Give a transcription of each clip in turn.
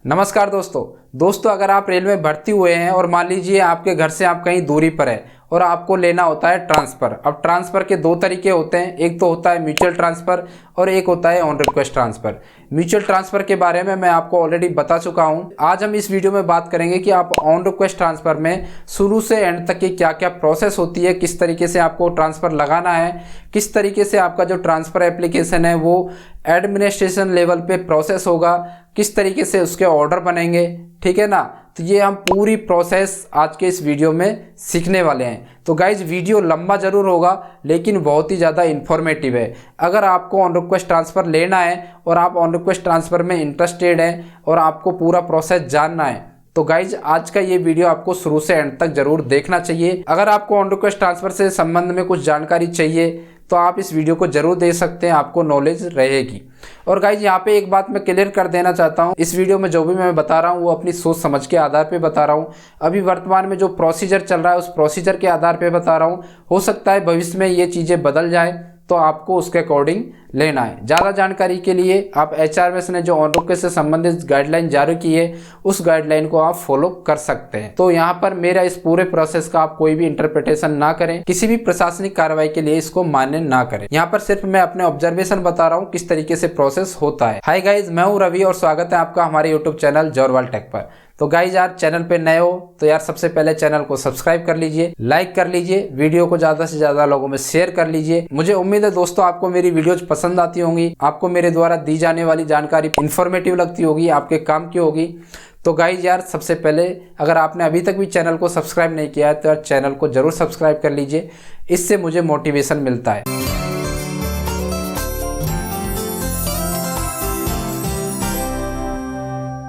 नमस्कार दोस्तों अगर आप रेलवे में भर्ती हुए हैं और मान लीजिए आपके घर से आप कहीं दूरी पर है और आपको लेना होता है ट्रांसफ़र। अब ट्रांसफ़र के दो तरीके होते हैं, एक तो होता है म्यूचुअल ट्रांसफ़र और एक होता है on request transfer. Mutual transfer के बारे में मैं आपको ऑलरेडी बता चुका हूं। आज हम इस वीडियो में बात करेंगे कि आप ऑन रिक्वेस्ट ट्रांसफ़र में शुरू से एंड तक की क्या क्या प्रोसेस होती है, किस तरीके से आपको ट्रांसफ़र लगाना है, किस तरीके से आपका जो ट्रांसफ़र एप्लीकेशन है वो एडमिनिस्ट्रेशन लेवल पे प्रोसेस होगा, किस तरीके से उसके ऑर्डर बनेंगे, ठीक है ना। तो ये हम पूरी प्रोसेस आज के इस वीडियो में सीखने वाले हैं। तो गाइज वीडियो लंबा जरूर होगा लेकिन बहुत ही ज़्यादा इन्फॉर्मेटिव है। अगर आपको ऑन रिक्वेस्ट ट्रांसफ़र लेना है और आप ऑन रिक्वेस्ट ट्रांसफ़र में इंटरेस्टेड हैं और आपको पूरा प्रोसेस जानना है तो गाइज आज का ये वीडियो आपको शुरू से एंड तक जरूर देखना चाहिए। अगर आपको ऑन रिक्वेस्ट ट्रांसफ़र से संबंध में कुछ जानकारी चाहिए तो आप इस वीडियो को जरूर देख सकते हैं, आपको नॉलेज रहेगी। और गाइज यहाँ पे एक बात मैं क्लियर कर देना चाहता हूँ, इस वीडियो में जो भी मैं बता रहा हूँ वो अपनी सोच समझ के आधार पे बता रहा हूँ। अभी वर्तमान में जो प्रोसीजर चल रहा है उस प्रोसीजर के आधार पे बता रहा हूँ। हो सकता है भविष्य में ये चीज़ें बदल जाए तो आपको उसके अकॉर्डिंग लेना है। ज़्यादा जानकारी के लिए आप HRMS ने जो ऑन रिक्वेस्ट से संबंधित गाइडलाइन जारी की है उस गाइडलाइन को आप फॉलो कर सकते हैं। तो यहाँ पर मेरा इस पूरे प्रोसेस का आप कोई भी इंटरप्रिटेशन ना करें, किसी भी प्रशासनिक कार्रवाई के लिए इसको मान्य ना करें। यहाँ पर सिर्फ मैं अपने ऑब्जर्वेशन बता रहा हूँ किस तरीके से प्रोसेस होता है। हाय गाइज, मैं हूँ रवि और स्वागत है आपका हमारे यूट्यूब चैनल जॉरवाल टेक पर। तो गाइज यार चैनल पे नए हो तो यार सबसे पहले चैनल को सब्सक्राइब कर लीजिए, लाइक कर लीजिए, वीडियो को ज़्यादा से ज़्यादा लोगों में शेयर कर लीजिए। मुझे उम्मीद है दोस्तों आपको मेरी वीडियोज पसंद आती होंगी, आपको मेरे द्वारा दी जाने वाली जानकारी इन्फॉर्मेटिव लगती होगी, आपके काम की होगी। तो गाइज यार सबसे पहले अगर आपने अभी तक भी चैनल को सब्सक्राइब नहीं किया है तो यार चैनल को जरूर सब्सक्राइब कर लीजिए, इससे मुझे मोटिवेशन मिलता है।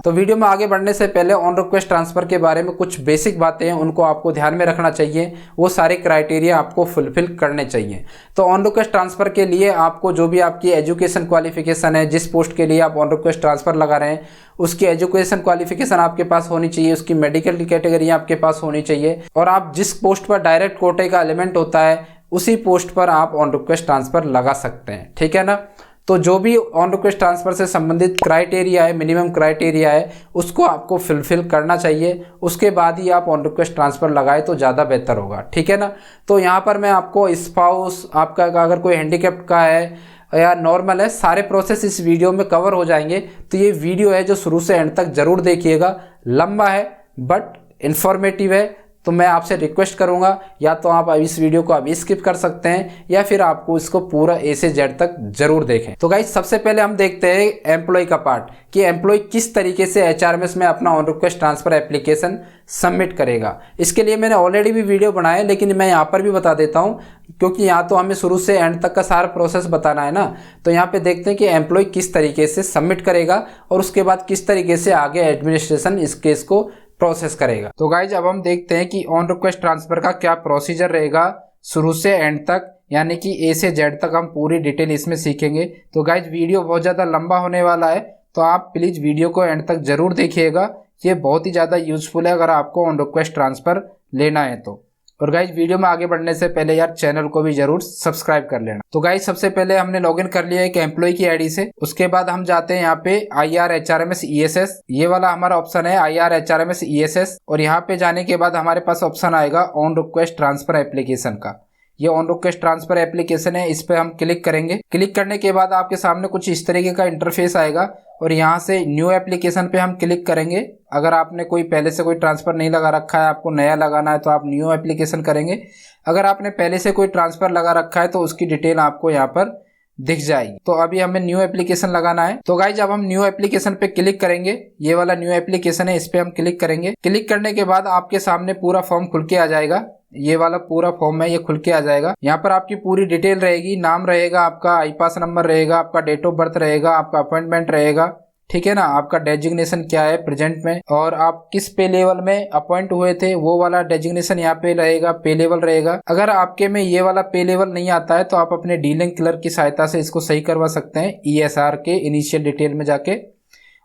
तो वीडियो में आगे बढ़ने से पहले ऑन रिक्वेस्ट ट्रांसफ़र के बारे में कुछ बेसिक बातें हैं, उनको आपको ध्यान में रखना चाहिए। वो सारे क्राइटेरिया आपको फुलफिल करने चाहिए। तो ऑन रिक्वेस्ट ट्रांसफ़र के लिए आपको जो भी आपकी एजुकेशन क्वालिफिकेशन है, जिस पोस्ट के लिए आप ऑन रिक्वेस्ट ट्रांसफ़र लगा रहे हैं उसकी एजुकेशन क्वालिफिकेशन आपके पास होनी चाहिए, उसकी मेडिकल की कैटेगरी आपके पास होनी चाहिए और आप जिस पोस्ट पर डायरेक्ट कोटे का एलिमेंट होता है उसी पोस्ट पर आप ऑन रिक्वेस्ट ट्रांसफ़र लगा सकते हैं, ठीक है ना। तो जो भी ऑन रिक्वेस्ट ट्रांसफ़र से संबंधित क्राइटेरिया है, मिनिमम क्राइटेरिया है, उसको आपको फुलफिल करना चाहिए। उसके बाद ही आप ऑन रिक्वेस्ट ट्रांसफ़र लगाए तो ज़्यादा बेहतर होगा, ठीक है ना। तो यहाँ पर मैं आपको स्पाउस, आपका अगर कोई हैंडीकैप्ड का है या नॉर्मल है, सारे प्रोसेस इस वीडियो में कवर हो जाएंगे। तो ये वीडियो है जो शुरू से एंड तक ज़रूर देखिएगा। लंबा है बट इन्फॉर्मेटिव है। तो मैं आपसे रिक्वेस्ट करूंगा या तो आप इस वीडियो को अभी स्किप कर सकते हैं या फिर आपको इसको पूरा A से Z तक जरूर देखें। तो गाइस सबसे पहले हम देखते हैं एम्प्लॉय का पार्ट कि एम्प्लॉय किस तरीके से HRMS में अपना on request transfer application submit करेगा। इसके लिए मैंने ऑलरेडी भी वीडियो बनाया लेकिन मैं यहाँ पर भी बता देता हूँ क्योंकि यहाँ तो हमें शुरू से एंड तक का सारा प्रोसेस बताना है ना। तो यहाँ पे देखते हैं कि एम्प्लॉय किस तरीके से सबमिट करेगा और उसके बाद किस तरीके से आगे एडमिनिस्ट्रेशन इस केस को प्रोसेस करेगा। तो गाइज अब हम देखते हैं कि ऑन रिक्वेस्ट ट्रांसफ़र का क्या प्रोसीजर रहेगा शुरू से एंड तक, यानी कि A से Z तक हम पूरी डिटेल इसमें सीखेंगे। तो गाइज वीडियो बहुत ज़्यादा लंबा होने वाला है तो आप प्लीज़ वीडियो को एंड तक ज़रूर देखिएगा। ये बहुत ही ज़्यादा यूजफुल है अगर आपको ऑन रिक्वेस्ट ट्रांसफ़र लेना है तो। और गाइज वीडियो में आगे बढ़ने से पहले यार चैनल को भी जरूर सब्सक्राइब कर लेना। तो गाइज सबसे पहले हमने लॉगिन कर लिया एक एम्प्लॉय की आईडी से। उसके बाद हम जाते हैं यहाँ पे IRHRMS ESS, ये वाला हमारा ऑप्शन है IRHRMS ESS। और यहाँ पे जाने के बाद हमारे पास ऑप्शन आएगा ऑन रिक्वेस्ट ट्रांसफ़र एप्लीकेशन का। ये ऑन रिक्वेस्ट ट्रांसफ़र एप्लीकेशन है, इस पे हम क्लिक करेंगे। क्लिक करने के बाद आपके सामने कुछ इस तरीके का इंटरफेस आएगा और यहाँ से न्यू एप्लीकेशन पे हम क्लिक करेंगे। अगर आपने कोई पहले से कोई ट्रांसफ़र नहीं लगा रखा है, आपको नया लगाना है तो आप न्यू एप्लीकेशन करेंगे। अगर आपने पहले से कोई ट्रांसफ़र लगा रखा है तो उसकी डिटेल आपको यहाँ पर दिख जाएगी। तो अभी हमें न्यू एप्लीकेशन लगाना है। तो गाइज अब हम न्यू एप्लीकेशन पे क्लिक करेंगे। ये वाला न्यू एप्लीकेशन है, इस पे हम क्लिक करेंगे। क्लिक करने के बाद आपके सामने पूरा फॉर्म खुल के आ जाएगा। ये वाला पूरा फॉर्म है, ये खुल के आ जाएगा। यहाँ पर आपकी पूरी डिटेल रहेगी, नाम रहेगा, आपका IPAS नंबर रहेगा, आपका डेट ऑफ बर्थ रहेगा, आपका अपॉइंटमेंट रहेगा, ठीक है ना, आपका डेजिग्नेशन क्या है प्रेजेंट में और आप किस पे लेवल में अपॉइंट हुए थे वो वाला डेजिग्नेशन यहाँ पे रहेगा, पे लेवल रहेगा। अगर आपके में ये वाला पे लेवल नहीं आता है तो आप अपने डीलिंग क्लर्क की सहायता से इसको सही करवा सकते हैं ESR के इनिशियल डिटेल में जाके।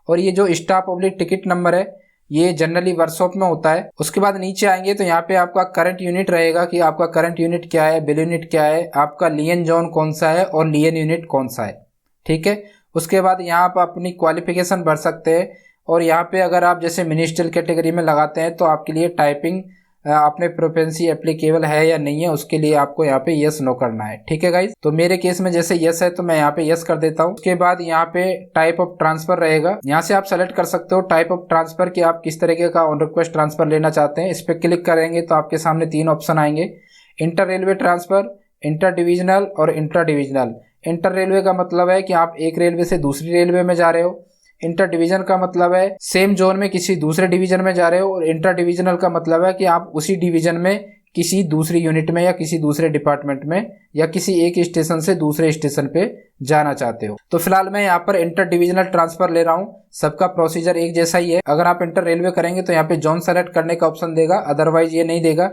और ये जो स्टाफ पब्लिक टिकट नंबर है ये जनरली वर्कशॉप में होता है। उसके बाद नीचे आएंगे तो यहाँ पे आपका करंट यूनिट रहेगा कि आपका करंट यूनिट क्या है, बिल यूनिट क्या है, आपका लियन जोन कौन सा है और लियन यूनिट कौन सा है, ठीक है। उसके बाद यहाँ आप अपनी क्वालिफिकेशन भर सकते हैं और यहाँ पे अगर आप जैसे मिनिस्ट्रियल कैटेगरी में लगाते हैं तो आपके लिए टाइपिंग अपने प्रोफेंसी एप्लीकेबल है या नहीं है, उसके लिए आपको यहाँ पे यस नो करना है। ठीक है गाइज, तो मेरे केस में जैसे यस है तो मैं यहाँ पे यस कर देता हूँ। उसके बाद यहाँ पे टाइप ऑफ ट्रांसफर रहेगा, यहाँ से आप सेलेक्ट कर सकते हो टाइप ऑफ ट्रांसफर कि आप किस तरीके का ऑन रिक्वेस्ट ट्रांसफर लेना चाहते हैं। इस पर क्लिक करेंगे तो आपके सामने 3 ऑप्शन आएंगे, inter railway transfer, inter divisional और इंट्रा डिविजनल। इंटर रेलवे का मतलब है कि आप एक रेलवे से दूसरी रेलवे में जा रहे हो। इंटर डिवीजन का मतलब है सेम जोन में किसी दूसरे डिवीजन में जा रहे हो। और इंटर डिविजनल का मतलब है कि आप उसी डिवीजन में किसी दूसरी यूनिट में या किसी दूसरे डिपार्टमेंट में या किसी एक स्टेशन से दूसरे स्टेशन पे जाना चाहते हो। तो फिलहाल मैं यहाँ पर इंटर डिविजनल ट्रांसफर ले रहा हूँ। सबका प्रोसीजर एक जैसा ही है। अगर आप इंटर रेलवे करेंगे तो यहाँ पे जोन सेलेक्ट करने का ऑप्शन देगा, अदरवाइज ये नहीं देगा।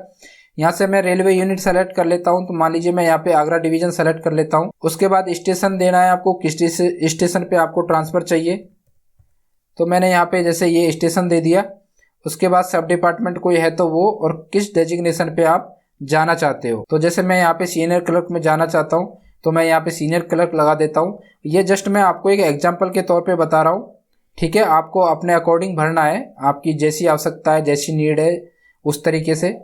यहाँ से मैं रेलवे यूनिट सेलेक्ट कर लेता हूँ। तो मान लीजिए मैं यहाँ पे आगरा डिवीजन सेलेक्ट कर लेता हूँ। उसके बाद स्टेशन देना है आपको, किस स्टेशन पे आपको ट्रांसफर चाहिए। तो मैंने यहाँ पे जैसे ये स्टेशन दे दिया। उसके बाद सब डिपार्टमेंट कोई है तो वो, और किस डेजिग्नेशन पे आप जाना चाहते हो। तो जैसे मैं यहाँ पे सीनियर क्लर्क में जाना चाहता हूँ तो मैं यहाँ पे सीनियर क्लर्क लगा देता हूँ। ये जस्ट मैं आपको एक एग्जाम्पल के तौर पे बता रहा हूँ। ठीक है, आपको अपने अकॉर्डिंग भरना है, आपकी जैसी आवश्यकता है, जैसी नीड है उस तरीके से।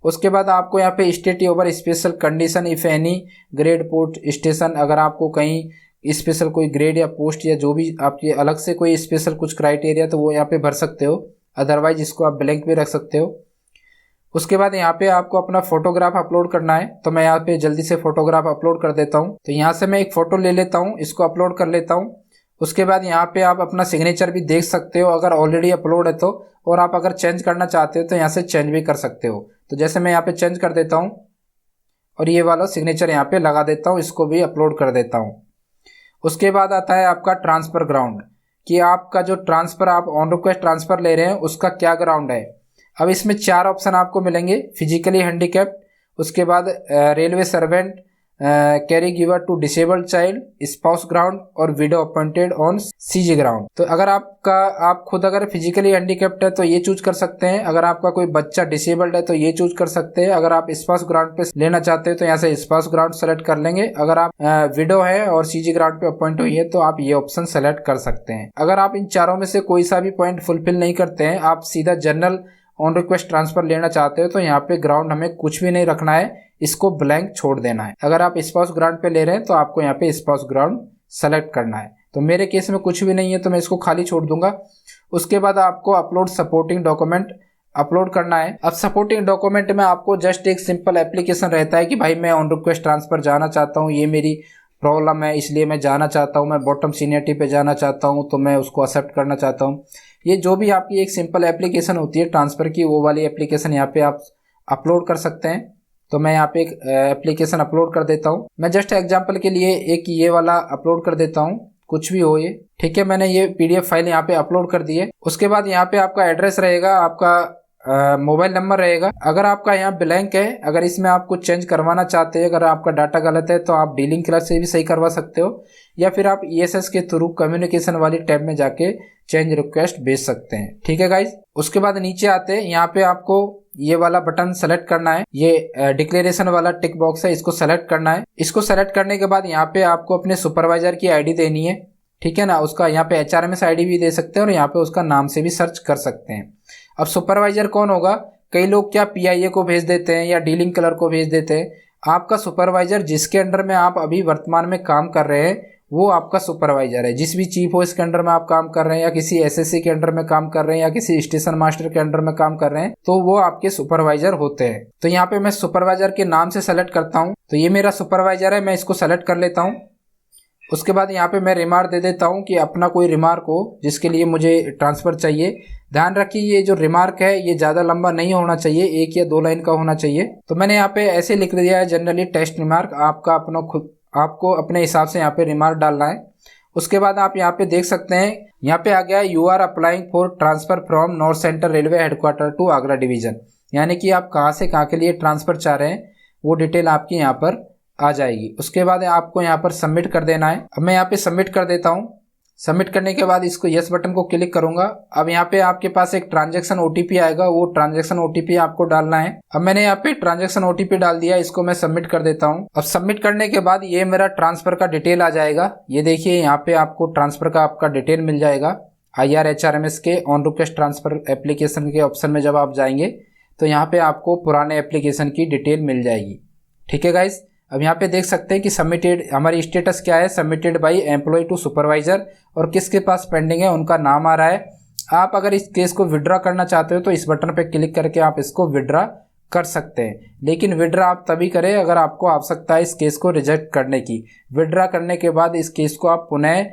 उसके बाद आपको यहाँ पे state over special condition if any grade post station, अगर आपको कहीं स्पेशल कोई ग्रेड या पोस्ट या जो भी आपके अलग से कोई स्पेशल कुछ क्राइटेरिया तो वो यहाँ पे भर सकते हो, अदरवाइज इसको आप ब्लैंक भी रख सकते हो। उसके बाद यहाँ पे आपको अपना फोटोग्राफ अपलोड करना है। तो मैं यहाँ पे जल्दी से फोटोग्राफ अपलोड कर देता हूँ। तो यहाँ से मैं एक फ़ोटो ले लेता हूँ, इसको अपलोड कर लेता हूँ। उसके बाद यहाँ पे आप अपना सिग्नेचर भी देख सकते हो अगर ऑलरेडी अपलोड है तो, और आप अगर चेंज करना चाहते हो तो यहाँ से चेंज भी कर सकते हो। तो जैसे मैं यहाँ पे चेंज कर देता हूँ और ये वाला सिग्नेचर यहाँ पे लगा देता हूँ, इसको भी अपलोड कर देता हूँ। उसके बाद आता है आपका ट्रांसफ़र ग्राउंड, कि आपका जो ट्रांसफ़र आप ऑन रिक्वेस्ट ट्रांसफ़र ले रहे हैं उसका क्या ग्राउंड है। अब इसमें 4 ऑप्शन आपको मिलेंगे, फिजिकली हैंडीकैप्ड, उसके बाद railway servant, care giver to disabled child, spouse ground और widow appointed on CG ground. तो अगर आप खुद अगर फिजिकली हैंडीकैप्ड है तो ये चूज कर सकते हैं, अगर आपका कोई बच्चा डिसेबल्ड है तो ये चूज कर सकते हैं। अगर आप स्पाउस ग्राउंड पे लेना चाहते हैं तो यहाँ से स्पाउस ग्राउंड सेलेक्ट कर लेंगे। अगर आप विडो है और सीजी ग्राउंड पे अपॉइंट हुई है तो आप ये ऑप्शन सेलेक्ट कर सकते हैं। अगर आप इन चारों में से कोई सा भी पॉइंट फुलफिल नहीं करते हैं, आप सीधा जनरल ऑन रिक्वेस्ट ट्रांसफर लेना चाहते हो तो यहाँ पे ग्राउंड हमें कुछ भी नहीं रखना है, इसको ब्लैंक छोड़ देना है। अगर आप स्पाउस ग्राउंड पे ले रहे हैं तो आपको यहाँ पे स्पाउस ग्राउंड सेलेक्ट करना है। तो मेरे केस में कुछ भी नहीं है तो मैं इसको खाली छोड़ दूंगा। उसके बाद आपको अपलोड सपोर्टिंग डॉक्यूमेंट अपलोड करना है। अब सपोर्टिंग डॉक्यूमेंट में आपको जस्ट एक सिंपल एप्लीकेशन रहता है कि भाई मैं ऑन रिक्वेस्ट ट्रांसफर जाना चाहता हूँ, ये मेरी प्रॉब्लम है इसलिए मैं जाना चाहता हूँ, मैं बॉटम सीनियरिटी पे जाना चाहता हूँ तो मैं उसको एक्सेप्ट करना चाहता हूँ। ये जो भी आपकी एक सिंपल एप्लीकेशन होती है ट्रांसफ़र की, वो वाली एप्लीकेशन यहाँ पे आप अपलोड कर सकते हैं। तो मैं यहाँ पे एक एप्लीकेशन अपलोड कर देता हूँ। मैं जस्ट एग्जांपल के लिए एक ये वाला अपलोड कर देता हूँ, कुछ भी हो ये। ठीक है, मैंने ये PDF फाइल यहाँ पे अपलोड कर दी है। उसके बाद यहाँ पे आपका एड्रेस रहेगा, आपका मोबाइल नंबर रहेगा। अगर आपका यहाँ ब्लैंक है, अगर इसमें आप कुछ चेंज करवाना चाहते हैं, अगर आपका डाटा गलत है तो आप डीलिंग क्लर्क से भी सही करवा सकते हो, या फिर आप ESS के थ्रू कम्युनिकेशन वाली टैब में जाके चेंज रिक्वेस्ट भेज सकते हैं। ठीक है गाइज, उसके बाद नीचे आते हैं, यहाँ पे आपको ये वाला बटन सेलेक्ट करना है, ये डिक्लेरेशन वाला टिक बॉक्स है, इसको सेलेक्ट करना है। इसको सेलेक्ट करने के बाद यहाँ पे आपको अपने सुपरवाइजर की ID देनी है। ठीक है ना, उसका यहाँ पे HRMS ID भी दे सकते हैं और यहाँ पे उसका नाम से भी सर्च कर सकते हैं। अब सुपरवाइजर कौन होगा, कई लोग क्या PIA को भेज देते हैं या डीलिंग क्लर्क को भेज देते हैं। आपका सुपरवाइजर जिसके अंडर में आप अभी वर्तमान में काम कर रहे हैं वो आपका सुपरवाइजर है। जिस भी चीफ हो इसके अंडर में आप काम कर रहे हैं या किसी SSC के अंडर में काम कर रहे हैं या किसी स्टेशन मास्टर के अंडर में काम कर रहे हैं तो वो आपके सुपरवाइजर होते हैं। तो यहाँ पे मैं सुपरवाइजर के नाम से सेलेक्ट करता हूँ। तो ये मेरा सुपरवाइजर है, मैं इसको सेलेक्ट कर लेता हूँ। उसके बाद यहाँ पे मैं रिमार्क दे देता हूँ कि अपना कोई रिमार्क हो जिसके लिए मुझे ट्रांसफ़र चाहिए। ध्यान रखिए ये जो रिमार्क है ये ज़्यादा लंबा नहीं होना चाहिए, 1 या 2 लाइन का होना चाहिए। तो मैंने यहाँ पे ऐसे लिख दिया है, जनरली टेस्ट रिमार्क। आपको अपने हिसाब से यहाँ पे रिमार्क डालना है। उसके बाद आप यहाँ पे देख सकते हैं, यहाँ पे आ गया you are applying for transfer from North Central Railway headquarter to Agra division, यानी कि आप कहाँ से कहाँ के लिए ट्रांसफ़र चाह रहे हैं वो डिटेल आपकी यहाँ पर आ जाएगी। उसके बाद आपको यहाँ पर सबमिट कर देना है। अब मैं यहाँ पे सबमिट कर देता हूँ। सबमिट करने के बाद इसको यस बटन को क्लिक करूंगा। अब यहाँ पे आपके पास एक ट्रांजैक्शन OTP आएगा, वो ट्रांजैक्शन OTP आपको डालना है। अब मैंने यहाँ पे ट्रांजैक्शन OTP डाल दिया, इसको मैं सबमिट कर देता हूँ। अब सबमिट करने के बाद ये मेरा ट्रांसफर का डिटेल आ जाएगा। ये देखिए यहाँ पे आपको ट्रांसफर का आपका डिटेल मिल जाएगा। IRHRMS के ऑन रिक्वेस्ट ट्रांसफ़र एप्लीकेशन के ऑप्शन में जब आप जाएंगे तो यहाँ पे आपको पुराने एप्लीकेशन की डिटेल मिल जाएगी। ठीक है गाइस, अब यहाँ पे देख सकते हैं कि सबमिटेड, हमारी स्टेटस क्या है, submitted by employee to supervisor, और किसके पास पेंडिंग है उनका नाम आ रहा है। आप अगर इस केस को विड्रॉ करना चाहते हो तो इस बटन पे क्लिक करके आप इसको विड्रॉ कर सकते हैं, लेकिन विड्रॉ आप तभी करें अगर आपको आवश्यकता है इस केस को रिजेक्ट करने की। विड्रॉ करने के बाद इस केस को आप पुनः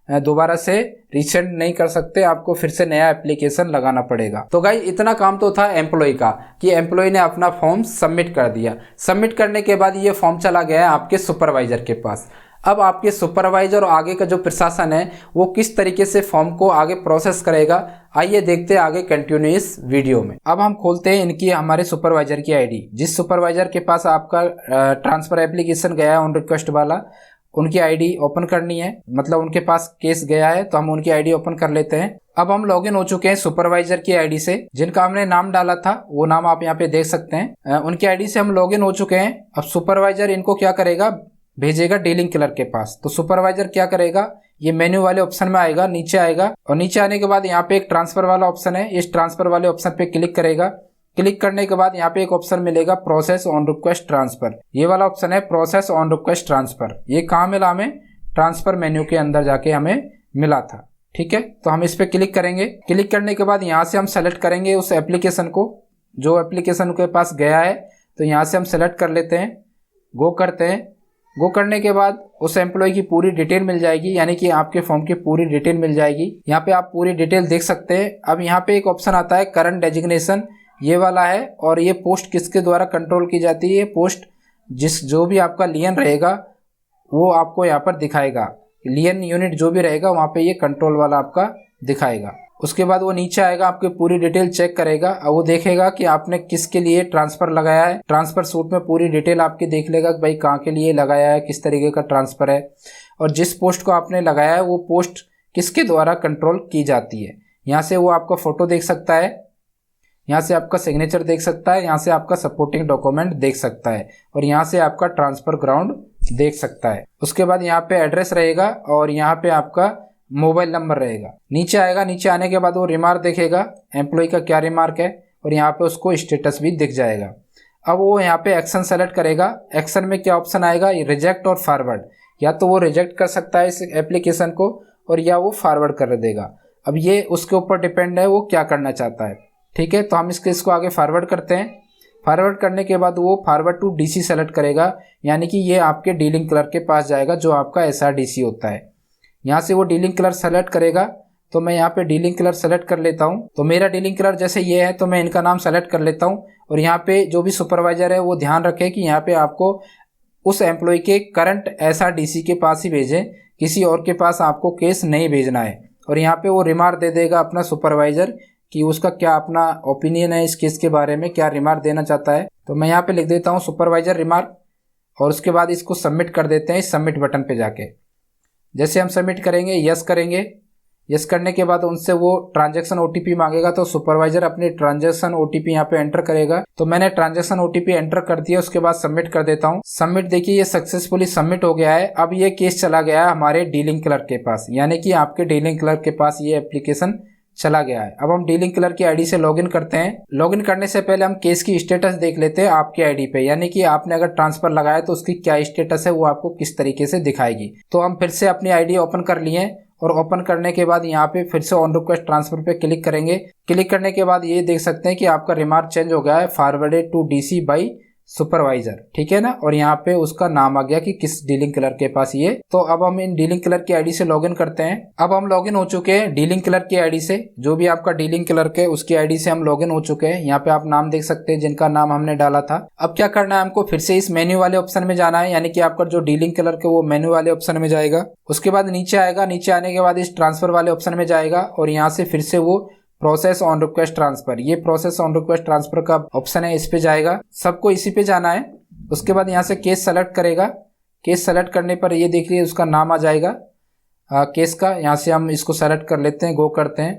दोबारा से रीसेंड नहीं कर सकते, आपको फिर से नया एप्लीकेशन लगाना पड़ेगा। तो गाइस इतना काम तो था एम्प्लॉय का कि एम्प्लॉय ने अपना फॉर्म सबमिट कर दिया। सबमिट करने के बाद ये फॉर्म चला गया है आपके सुपरवाइजर के पास। अब आपके सुपरवाइजर और आगे का जो प्रशासन है वो किस तरीके से फॉर्म को आगे प्रोसेस करेगा, आइए देखते हैं आगे कंटिन्यू इस वीडियो में। अब हम खोलते हैं इनकी, हमारे सुपरवाइजर की आईडी। जिस सुपरवाइजर के पास आपका ट्रांसफर एप्लीकेशन गया है ऑन रिक्वेस्ट वाला, उनकी आईडी ओपन करनी है, मतलब उनके पास केस गया है तो हम उनकी आईडी ओपन कर लेते हैं। अब हम लॉगिन हो चुके हैं सुपरवाइजर की आईडी से, जिनका हमने नाम डाला था वो नाम आप यहाँ पे देख सकते हैं। उनकी आईडी से हम लॉगिन हो चुके हैं। अब सुपरवाइजर इनको क्या करेगा, भेजेगा डीलिंग क्लर्क के पास। तो सुपरवाइजर क्या करेगा, ये मेन्यू वाले ऑप्शन में आएगा, नीचे आएगा, और नीचे आने के बाद यहाँ पे एक ट्रांसफर वाला ऑप्शन है, इस ट्रांसफर वाले ऑप्शन पे क्लिक करेगा। क्लिक करने के बाद यहाँ पे एक ऑप्शन मिलेगा प्रोसेस ऑन रिक्वेस्ट ट्रांसफर, ये वाला ऑप्शन है प्रोसेस ऑन रिक्वेस्ट ट्रांसफर। ये कहाँ मिला हमें, ट्रांसफर मेन्यू के अंदर जाके हमें मिला था। ठीक है, तो हम इस पे क्लिक करेंगे। क्लिक करने के बाद यहाँ से हम सेलेक्ट करेंगे उस एप्लीकेशन को, जो एप्लीकेशन के पास गया है। तो यहाँ से हम सेलेक्ट कर लेते हैं, गो करते हैं। गो करने के बाद उस एम्प्लॉय की पूरी डिटेल मिल जाएगी, यानी कि आपके फॉर्म की पूरी डिटेल मिल जाएगी। यहाँ पे आप पूरी डिटेल देख सकते हैं। अब यहाँ पे एक ऑप्शन आता है करंट डेजिग्नेशन, ये वाला है, और ये पोस्ट किसके द्वारा कंट्रोल की जाती है। पोस्ट जो भी आपका लियन रहेगा वो आपको यहाँ पर दिखाएगा, लियन यूनिट जो भी रहेगा वहाँ पे ये कंट्रोल वाला आपका दिखाएगा। उसके बाद वो नीचे आएगा, आपकी पूरी डिटेल चेक करेगा और वो देखेगा कि आपने किसके लिए ट्रांसफर लगाया है। ट्रांसफर सूट में पूरी डिटेल आपकी देख लेगा कि भाई कहाँ के लिए लगाया है, किस तरीके का ट्रांसफर है, और जिस पोस्ट को आपने लगाया है वो पोस्ट किसके द्वारा कंट्रोल की जाती है। यहाँ से वो आपका फोटो देख सकता है, यहाँ से आपका सिग्नेचर देख सकता है, यहाँ से आपका सपोर्टिंग डॉक्यूमेंट देख सकता है, और यहाँ से आपका ट्रांसफर ग्राउंड देख सकता है। उसके बाद यहाँ पे एड्रेस रहेगा और यहाँ पे आपका मोबाइल नंबर रहेगा। नीचे आएगा, नीचे आने के बाद वो रिमार्क देखेगा, एम्प्लॉय का क्या रिमार्क है, और यहाँ पे उसको स्टेटस भी दिख जाएगा। अब वो यहाँ पे एक्शन सेलेक्ट करेगा। एक्शन में क्या ऑप्शन आएगा, रिजेक्ट और फॉरवर्ड। या तो वो रिजेक्ट कर सकता है इस एप्लीकेशन को, और या वो फॉरवर्ड कर देगा। अब ये उसके ऊपर डिपेंड है वो क्या करना चाहता है। ठीक है, तो हम इसको आगे फॉरवर्ड करते हैं। फॉरवर्ड करने के बाद वो फॉरवर्ड टू डीसी सेलेक्ट करेगा, यानी कि ये आपके डीलिंग क्लर्क के पास जाएगा जो आपका SRDC होता है। यहाँ से वो डीलिंग क्लर्क सेलेक्ट करेगा। तो मैं यहाँ पे डीलिंग क्लर्क सेलेक्ट कर लेता हूँ। तो मेरा डीलिंग क्लर्क जैसे ये है तो मैं इनका नाम सेलेक्ट कर लेता हूँ। और यहाँ पे जो भी सुपरवाइजर है वो ध्यान रखे कि यहाँ पे आपको उस एम्प्लॉय के करंट SRDC के पास ही भेजें, किसी और के पास आपको केस नहीं भेजना है। और यहाँ पे वो रिमार्क दे देगा अपना सुपरवाइजर कि उसका क्या अपना ओपिनियन है इस केस के बारे में, क्या रिमार्क देना चाहता है। तो मैं यहाँ पे लिख देता हूँ सुपरवाइजर रिमार्क, और उसके बाद इसको सबमिट कर देते हैं इस सबमिट बटन पे जाके। जैसे हम सबमिट करेंगे, यस करेंगे, यस करने के बाद उनसे वो ट्रांजैक्शन OTP मांगेगा, तो सुपरवाइजर अपनी ट्रांजैक्शन OTP यहाँ पे एंटर करेगा। तो मैंने ट्रांजैक्शन OTP एंटर कर दिया, उसके बाद सबमिट कर देता हूँ। सबमिट देखिए ये सक्सेसफुली सबमिट हो गया है। अब ये केस चला गया है हमारे डीलिंग क्लर्क के पास, यानी कि आपके डीलिंग क्लर्क के पास ये एप्लीकेशन चला गया है। अब हम डीलिंग क्लर्क की आईडी से लॉगिन करते हैं। लॉगिन करने से पहले हम केस की स्टेटस देख लेते हैं आपकी आईडी पे, यानी कि आपने अगर ट्रांसफर लगाया तो उसकी क्या स्टेटस है वो आपको किस तरीके से दिखाएगी। तो हम फिर से अपनी आईडी ओपन कर लिए, और ओपन करने के बाद यहाँ पे फिर से ऑन रिक्वेस्ट ट्रांसफर पे क्लिक करेंगे। क्लिक करने के बाद ये देख सकते हैं कि आपका रिमार्क चेंज हो गया है, forwarded to DC by supervisor. ठीक है ना, और यहाँ पे उसका नाम आ गया कि किस डीलिंग क्लर्क के पास ये। तो अब हम इन डीलिंग क्लर्क की आईडी से लॉगिन करते हैं। अब हम लॉगिन हो चुके हैं डीलिंग क्लर्क की आईडी से, जो भी आपका डीलिंग क्लर्क है उसकी आईडी से हम लॉगिन हो चुके हैं। यहाँ पे आप नाम देख सकते हैं जिनका नाम हमने डाला था। अब क्या करना है, हमको फिर से इस मेन्यू वाले ऑप्शन में जाना है, यानी कि आपका जो डीलिंग क्लर्क है वो मेन्यू वाले ऑप्शन में जाएगा। उसके बाद नीचे आएगा, नीचे आने के बाद इस ट्रांसफर वाले ऑप्शन में जाएगा, और यहाँ से फिर से वो प्रोसेस ऑन रिक्वेस्ट ट्रांसफर, ये प्रोसेस ऑन रिक्वेस्ट ट्रांसफर का ऑप्शन है, इस पे जाएगा। सबको इसी पे जाना है। उसके बाद यहाँ से केस सेलेक्ट करेगा। केस सेलेक्ट करने पर ये देखिए उसका नाम आ जाएगा केस का। यहाँ से हम इसको सेलेक्ट कर लेते हैं, गो करते हैं।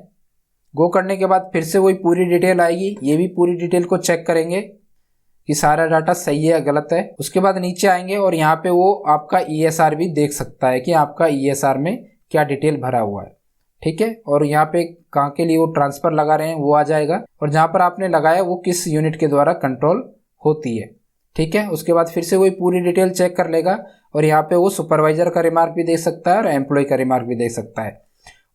गो करने के बाद फिर से वही पूरी डिटेल आएगी, ये भी पूरी डिटेल को चेक करेंगे कि सारा डाटा सही है या गलत है। उसके बाद नीचे आएंगे और यहाँ पे वो आपका ESR भी देख सकता है कि आपका ESR में क्या डिटेल भरा हुआ है। ठीक है। और यहाँ पे कहाँ के लिए वो ट्रांसफ़र लगा रहे हैं वो आ जाएगा, और जहाँ पर आपने लगाया वो किस यूनिट के द्वारा कंट्रोल होती है, ठीक है। उसके बाद फिर से वही पूरी डिटेल चेक कर लेगा, और यहाँ पे वो सुपरवाइजर का रिमार्क भी दे सकता है और एम्प्लॉय का रिमार्क भी दे सकता है।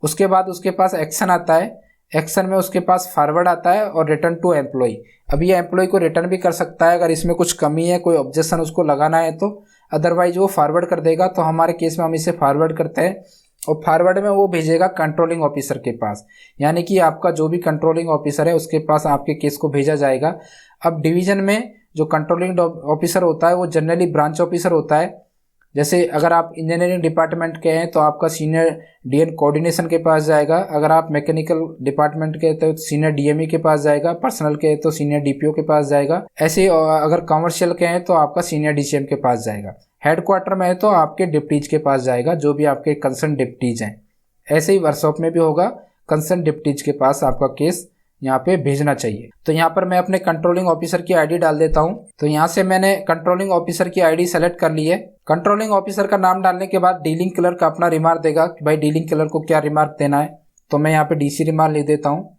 उसके बाद उसके पास एक्शन आता है, एक्शन में उसके पास फॉरवर्ड आता है और रिटर्न टू एम्प्लॉय। अब ये एम्प्लॉय को रिटर्न भी कर सकता है अगर इसमें कुछ कमी है, कोई ऑब्जेक्शन उसको लगाना है तो, अदरवाइज वो फॉरवर्ड कर देगा। तो हमारे केस में हम इसे फॉरवर्ड करते हैं, और फॉरवर्ड में वो भेजेगा कंट्रोलिंग ऑफिसर के पास, यानी कि आपका जो भी कंट्रोलिंग ऑफिसर है उसके पास आपके केस को भेजा जाएगा। अब डिवीजन में जो कंट्रोलिंग ऑफिसर होता है वो जनरली ब्रांच ऑफिसर होता है। जैसे अगर आप इंजीनियरिंग डिपार्टमेंट के हैं तो आपका सीनियर डीएन कोऑर्डिनेशन के पास जाएगा, अगर आप मैकेनिकल डिपार्टमेंट के तो सीनियर डीएमई के पास जाएगा, पर्सनल के तो सीनियर डीपीओ के पास जाएगा। ऐसे अगर कमर्शियल के हैं तो आपका सीनियर डीसीएम के पास जाएगा। हेडक्वार्टर में है तो आपके डिप्टीज के पास जाएगा, जो भी आपके कंसर्न डिप्टीज हैं। ऐसे ही वर्कशॉप में भी होगा, कंसर्न डिप्टीज के पास आपका केस यहाँ पे भेजना चाहिए। तो यहाँ पर मैं अपने कंट्रोलिंग ऑफिसर की आईडी डाल देता हूँ। तो यहाँ से मैंने कंट्रोलिंग ऑफिसर की आईडी सेलेक्ट कर ली है। कंट्रोलिंग ऑफिसर का नाम डालने के बाद डीलिंग क्लर्क अपना रिमार्क देगा कि भाई डीलिंग क्लर्क को क्या रिमार्क देना है। तो मैं यहाँ पे डीसी रिमार्क लिख देता हूँ,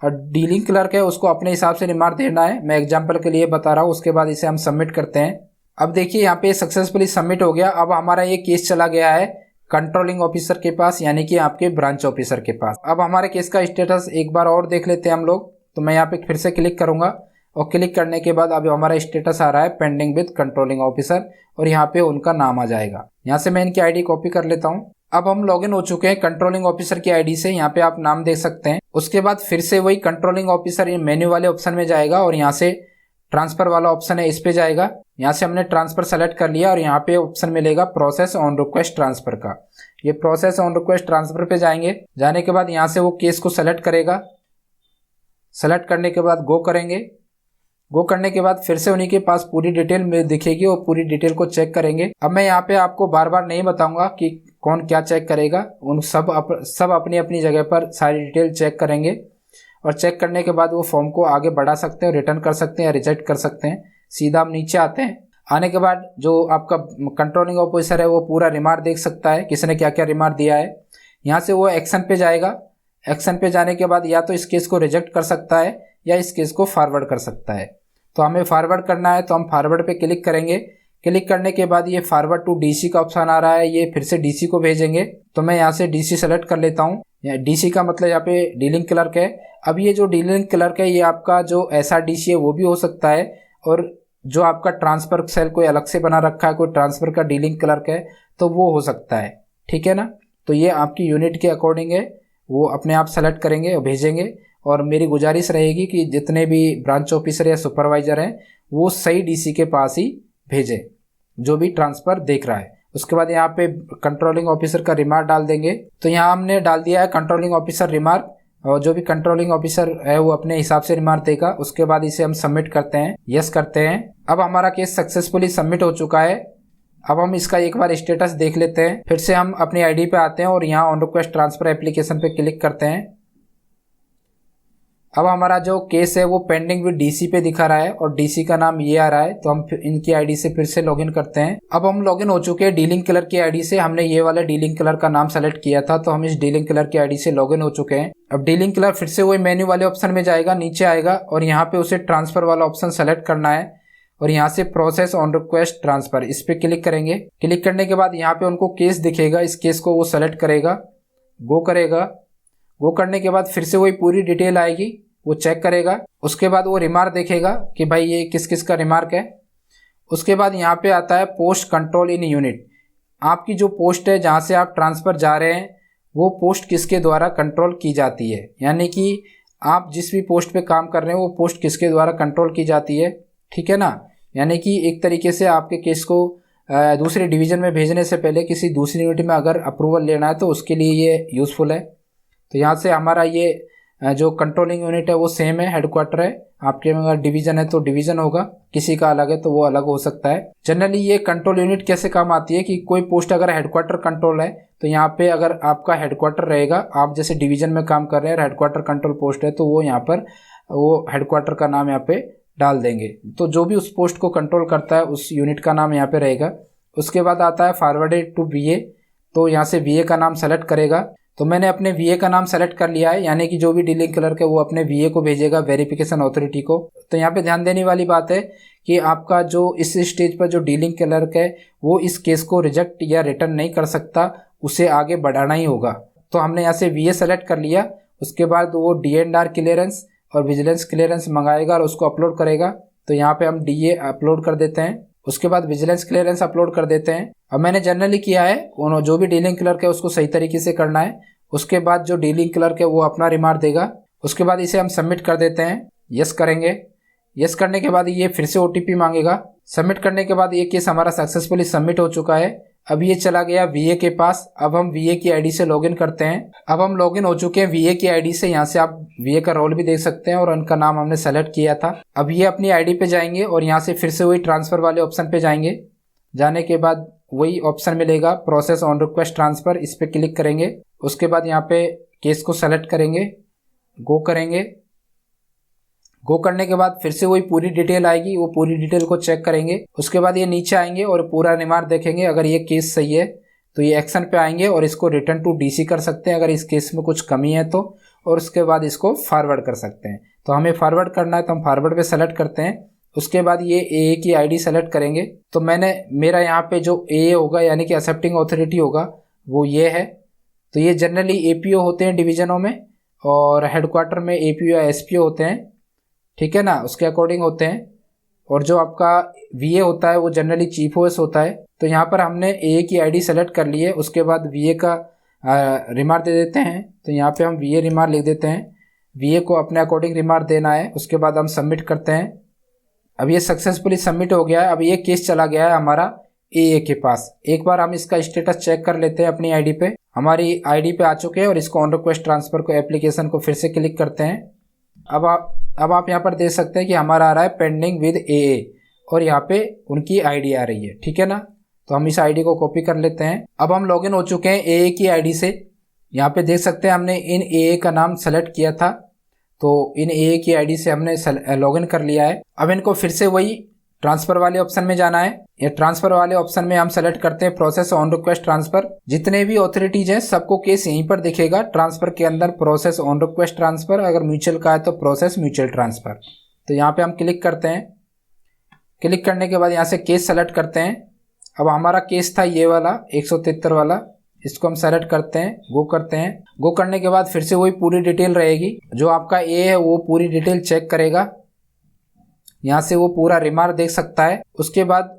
और डीलिंग क्लर्क है उसको अपने हिसाब से रिमार्क देना है, मैं एग्जाम्पल के लिए बता रहा हूँ। उसके बाद इसे हम सबमिट करते हैं। अब देखिए यहाँ पे सक्सेसफुली सबमिट हो गया। अब हमारा ये केस चला गया है कंट्रोलिंग ऑफिसर के पास, यानी कि आपके ब्रांच ऑफिसर के पास। अब हमारे केस का स्टेटस एक बार और देख लेते हैं हम लोग। तो मैं यहाँ पे फिर से क्लिक करूंगा, और क्लिक करने के बाद अभी हमारा स्टेटस आ रहा है पेंडिंग विद कंट्रोलिंग ऑफिसर, और यहाँ पे उनका नाम आ जाएगा। यहाँ से मैं इनकी आईडी कॉपी कर लेता हूँ। अब हम लॉगिन हो चुके हैं कंट्रोलिंग ऑफिसर की आईडी से, यहाँ पे आप नाम देख सकते हैं। उसके बाद फिर से वही कंट्रोलिंग ऑफिसर ये मेन्यू वाले ऑप्शन में जाएगा, और यहाँ से ट्रांसफर वाला ऑप्शन है इस पे जाएगा। यहाँ से हमने ट्रांसफर सेलेक्ट कर लिया, और यहाँ पे ऑप्शन मिलेगा प्रोसेस ऑन रिक्वेस्ट ट्रांसफर का। ये प्रोसेस ऑन रिक्वेस्ट ट्रांसफर पे जाएंगे। जाने के बाद यहाँ से वो केस को सेलेक्ट करेगा। सेलेक्ट करने के बाद गो करेंगे। गो करने के बाद फिर से उन्हीं के पास पूरी डिटेल में दिखेगी, और पूरी डिटेल को चेक करेंगे। अब मैं यहाँ पे आपको बार बार नहीं बताऊंगा कि कौन क्या चेक करेगा, उन सब अपनी अपनी जगह पर सारी डिटेल चेक करेंगे। और चेक करने के बाद वो फॉर्म को आगे बढ़ा सकते हैं, रिटर्न कर सकते हैं या रिजेक्ट कर सकते हैं। सीधा हम नीचे आते हैं। आने के बाद जो आपका कंट्रोलिंग ऑफिसर है वो पूरा रिमार्क देख सकता है, किसने क्या क्या रिमार्क दिया है। यहाँ से वो एक्शन पे जाएगा। एक्शन पे जाने के बाद या तो इस केस को रिजेक्ट कर सकता है या इस केस को फॉरवर्ड कर सकता है। तो हमें फॉरवर्ड करना है, तो हम फॉरवर्ड पे क्लिक करेंगे। क्लिक करने के बाद ये फॉरवर्ड टू डीसी का ऑप्शन आ रहा है, ये फिर से डीसी को भेजेंगे। तो मैं यहाँ से डीसी सेलेक्ट कर लेता हूँ। डीसी का मतलब यहाँ पे डीलिंग क्लर्क है। अब ये जो डीलिंग क्लर्क है ये आपका जो एसआरडीसी है वो भी हो सकता है, और जो आपका ट्रांसफर सेल कोई अलग से बना रखा है, कोई ट्रांसफर का डीलिंग क्लर्क है तो वो हो सकता है, ठीक है ना। तो ये आपकी यूनिट के अकॉर्डिंग है, वो अपने आप सेलेक्ट करेंगे और भेजेंगे। और मेरी गुजारिश रहेगी कि जितने भी ब्रांच ऑफिसर या सुपरवाइजर हैं वो सही डीसी के पास ही भेजें जो भी ट्रांसफ़र देख रहा है। उसके बाद यहाँ पे कंट्रोलिंग ऑफिसर का रिमार्क डाल देंगे। तो यहाँ हमने डाल दिया है कंट्रोलिंग ऑफिसर रिमार्क, और जो भी कंट्रोलिंग ऑफिसर है वो अपने हिसाब से रिमार्क देगा। उसके बाद इसे हम सबमिट करते हैं, यस करते हैं। अब हमारा केस सक्सेसफुली सबमिट हो चुका है। अब हम इसका एक बार स्टेटस देख लेते हैं। फिर से हम अपनी आईडी पे आते हैं और यहाँ ऑन रिक्वेस्ट ट्रांसफर एप्लीकेशन पे क्लिक करते हैं। अब हमारा जो केस है वो पेंडिंग विद डीसी पे दिखा रहा है, और डीसी का नाम ये आ रहा है। तो हम इनकी आईडी से फिर से लॉगिन करते हैं। अब हम लॉगिन हो चुके हैं डीलिंग क्लर्क की आईडी से। हमने ये वाला डीलिंग क्लर्क का नाम सेलेक्ट किया था, तो हम इस डीलिंग क्लर्क की आईडी से लॉगिन हो चुके हैं। अब डीलिंग क्लर्क फिर से वही मेन्यू वाले ऑप्शन में जाएगा, नीचे आएगा, और यहाँ पे उसे ट्रांसफर वाला ऑप्शन सेलेक्ट करना है, और यहाँ से प्रोसेस ऑन रिक्वेस्ट ट्रांसफर इस पे क्लिक करेंगे। क्लिक करने के बाद यहाँ पे उनको केस दिखेगा, इस केस को वो सेलेक्ट करेगा, गो करेगा। गो करने के बाद फिर से वही पूरी डिटेल आएगी, वो चेक करेगा। उसके बाद वो रिमार्क देखेगा कि भाई ये किस किस का रिमार्क है। उसके बाद यहाँ पे आता है पोस्ट कंट्रोल इन यूनिट। आपकी जो पोस्ट है जहाँ से आप ट्रांसफ़र जा रहे हैं वो पोस्ट किसके द्वारा कंट्रोल की जाती है, यानी कि आप जिस भी पोस्ट पे काम कर रहे हैं वो पोस्ट किसके द्वारा कंट्रोल की जाती है, ठीक है ना। यानी कि एक तरीके से आपके केस को दूसरे डिवीज़न में भेजने से पहले किसी दूसरी यूनिट में अगर अप्रूवल लेना है तो उसके लिए ये यूज़फुल है। तो यहाँ से हमारा ये जो कंट्रोलिंग यूनिट है वो सेम है, हेडक्वार्टर है। आपके में अगर डिवीज़न है तो डिवीज़न होगा, किसी का अलग है तो वो अलग हो सकता है। जनरली ये कंट्रोल यूनिट कैसे काम आती है कि कोई पोस्ट अगर हेडक्वार्टर कंट्रोल है तो यहाँ पे अगर आपका हेडक्वार्टर रहेगा, आप जैसे डिवीज़न में काम कर रहे हैं, हेडक्वार्टर कंट्रोल पोस्ट है, तो वो यहाँ पर वो हेडक्वार्टर का नाम यहाँ पे डाल देंगे। तो जो भी उस पोस्ट को कंट्रोल करता है उस यूनिट का नाम यहाँ पे रहेगा। उसके बाद आता है फॉरवर्डेड टू वीए, तो यहाँ से वीए का नाम सेलेक्ट करेगा। तो मैंने अपने वीए का नाम सेलेक्ट कर लिया है, यानी कि जो भी डीलिंग क्लर्क है वो अपने वीए को भेजेगा वेरिफिकेशन अथॉरिटी को। तो यहाँ पे ध्यान देने वाली बात है कि आपका जो इस स्टेज पर जो डीलिंग क्लर्क है वो इस केस को रिजेक्ट या रिटर्न नहीं कर सकता, उसे आगे बढ़ाना ही होगा। तो हमने यहाँ से वीए सेलेक्ट कर लिया, उसके बाद वो DNR क्लियरेंस और विजिलेंस क्लियरेंस मंगाएगा और उसको अपलोड करेगा। तो यहाँ पे हम DA अपलोड कर देते हैं, उसके बाद विजिलेंस क्लियरेंस अपलोड कर देते हैं। अब मैंने जनरली किया है, जो भी डीलिंग क्लर्क है उसको सही तरीके से करना है। उसके बाद जो डीलिंग क्लर्क है वो अपना रिमार्क देगा, उसके बाद इसे हम सबमिट कर देते हैं, यस करेंगे। यस करने के बाद ये फिर से OTP मांगेगा। सबमिट करने के बाद ये केस हमारा सक्सेसफुली सबमिट हो चुका है। अब ये चला गया VA के पास। अब हम VA की आईडी से लॉगिन करते हैं। अब हम लॉगिन हो चुके हैं VA की आईडी से। यहाँ से आप VA का रोल भी देख सकते हैं और उनका नाम हमने सेलेक्ट किया था। अब ये अपनी आईडी पे जाएंगे और यहाँ से फिर से वही ट्रांसफ़र वाले ऑप्शन पे जाएंगे। जाने के बाद वही ऑप्शन मिलेगा प्रोसेस ऑन रिक्वेस्ट ट्रांसफ़र, इस पर क्लिक करेंगे। उसके बाद यहाँ पे केस को सेलेक्ट करेंगे, गो करेंगे। गो करने के बाद फिर से वही पूरी डिटेल आएगी, वो पूरी डिटेल को चेक करेंगे। उसके बाद ये नीचे आएंगे और पूरा रिमार्क देखेंगे। अगर ये केस सही है तो ये एक्शन पे आएंगे और इसको रिटर्न टू DC कर सकते हैं अगर इस केस में कुछ कमी है तो, और उसके बाद इसको फॉरवर्ड कर सकते हैं। तो हमें फॉरवर्ड करना है तो हम फॉरवर्ड पे सेलेक्ट करते हैं। उसके बाद ये AA की आईडी सेलेक्ट करेंगे। तो मेरा यहाँ पे जो AA होगा यानी कि एक्सेप्टिंग अथॉरिटी होगा वो ये है। तो ये जनरली APO होते हैं डिवीजनों में, और हेडक्वार्टर में APO या SPO होते हैं, ठीक है ना, उसके अकॉर्डिंग होते हैं। और जो आपका VA होता है वो जनरली चीफ OS होता है। तो यहाँ पर हमने AA की आईडी सेलेक्ट कर ली है, उसके बाद VA का रिमार्क दे देते हैं। तो यहाँ पे हम VA रिमार्क लिख देते हैं, VA को अपने अकॉर्डिंग रिमार्क देना है। उसके बाद हम सबमिट करते हैं। अब ये सक्सेसफुली सबमिट हो गया है। अब ये केस चला गया है हमारा AA के पास। एक बार हम इसका स्टेटस चेक कर लेते हैं अपनी आईडी पे। हमारी आईडी पे आ चुके हैं और इसको ऑन रिक्वेस्ट ट्रांसफ़र को एप्लीकेशन को फिर से क्लिक करते हैं। अब आप यहाँ पर देख सकते हैं कि हमारा आ रहा है पेंडिंग विद AA और यहाँ पे उनकी आईडी आ रही है, ठीक है ना। तो हम इस आईडी को कॉपी कर लेते हैं। अब हम लॉगिन हो चुके हैं AA की आईडी से। यहाँ पे देख सकते हैं हमने इन AA का नाम सेलेक्ट किया था, तो इन AA की आईडी से हमने लॉगिन कर लिया है। अब इनको फिर से वही ट्रांसफ़र वाले ऑप्शन में जाना है। ये ट्रांसफ़र वाले ऑप्शन में हम सेलेक्ट करते हैं प्रोसेस ऑन रिक्वेस्ट ट्रांसफ़र। जितने भी अथॉरिटीज हैं सबको केस यहीं पर दिखेगा, ट्रांसफ़र के अंदर प्रोसेस ऑन रिक्वेस्ट ट्रांसफ़र, अगर म्यूचुअल का है तो प्रोसेस म्यूचुअल ट्रांसफ़र। तो यहाँ पे हम क्लिक करते हैं। क्लिक करने के बाद यहाँ से केस सेलेक्ट करते हैं। अब हमारा केस था ये वाला 173 वाला, इसको हम सेलेक्ट करते हैं, गो करते हैं। गो करने के बाद फिर से वही पूरी डिटेल रहेगी। जो आपका A है वो पूरी डिटेल चेक करेगा, यहाँ से वो पूरा रिमार्क देख सकता है। उसके बाद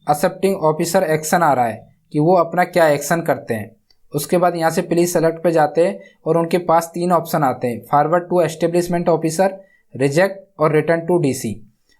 एक्सेप्टिंग ऑफिसर एक्शन आ रहा है कि वो अपना क्या एक्शन करते हैं। उसके बाद यहाँ से प्लीज सेलेक्ट पे जाते हैं और उनके पास 3 ऑप्शन आते हैं, forward to establishment officer, reject और रिटर्न टू DC।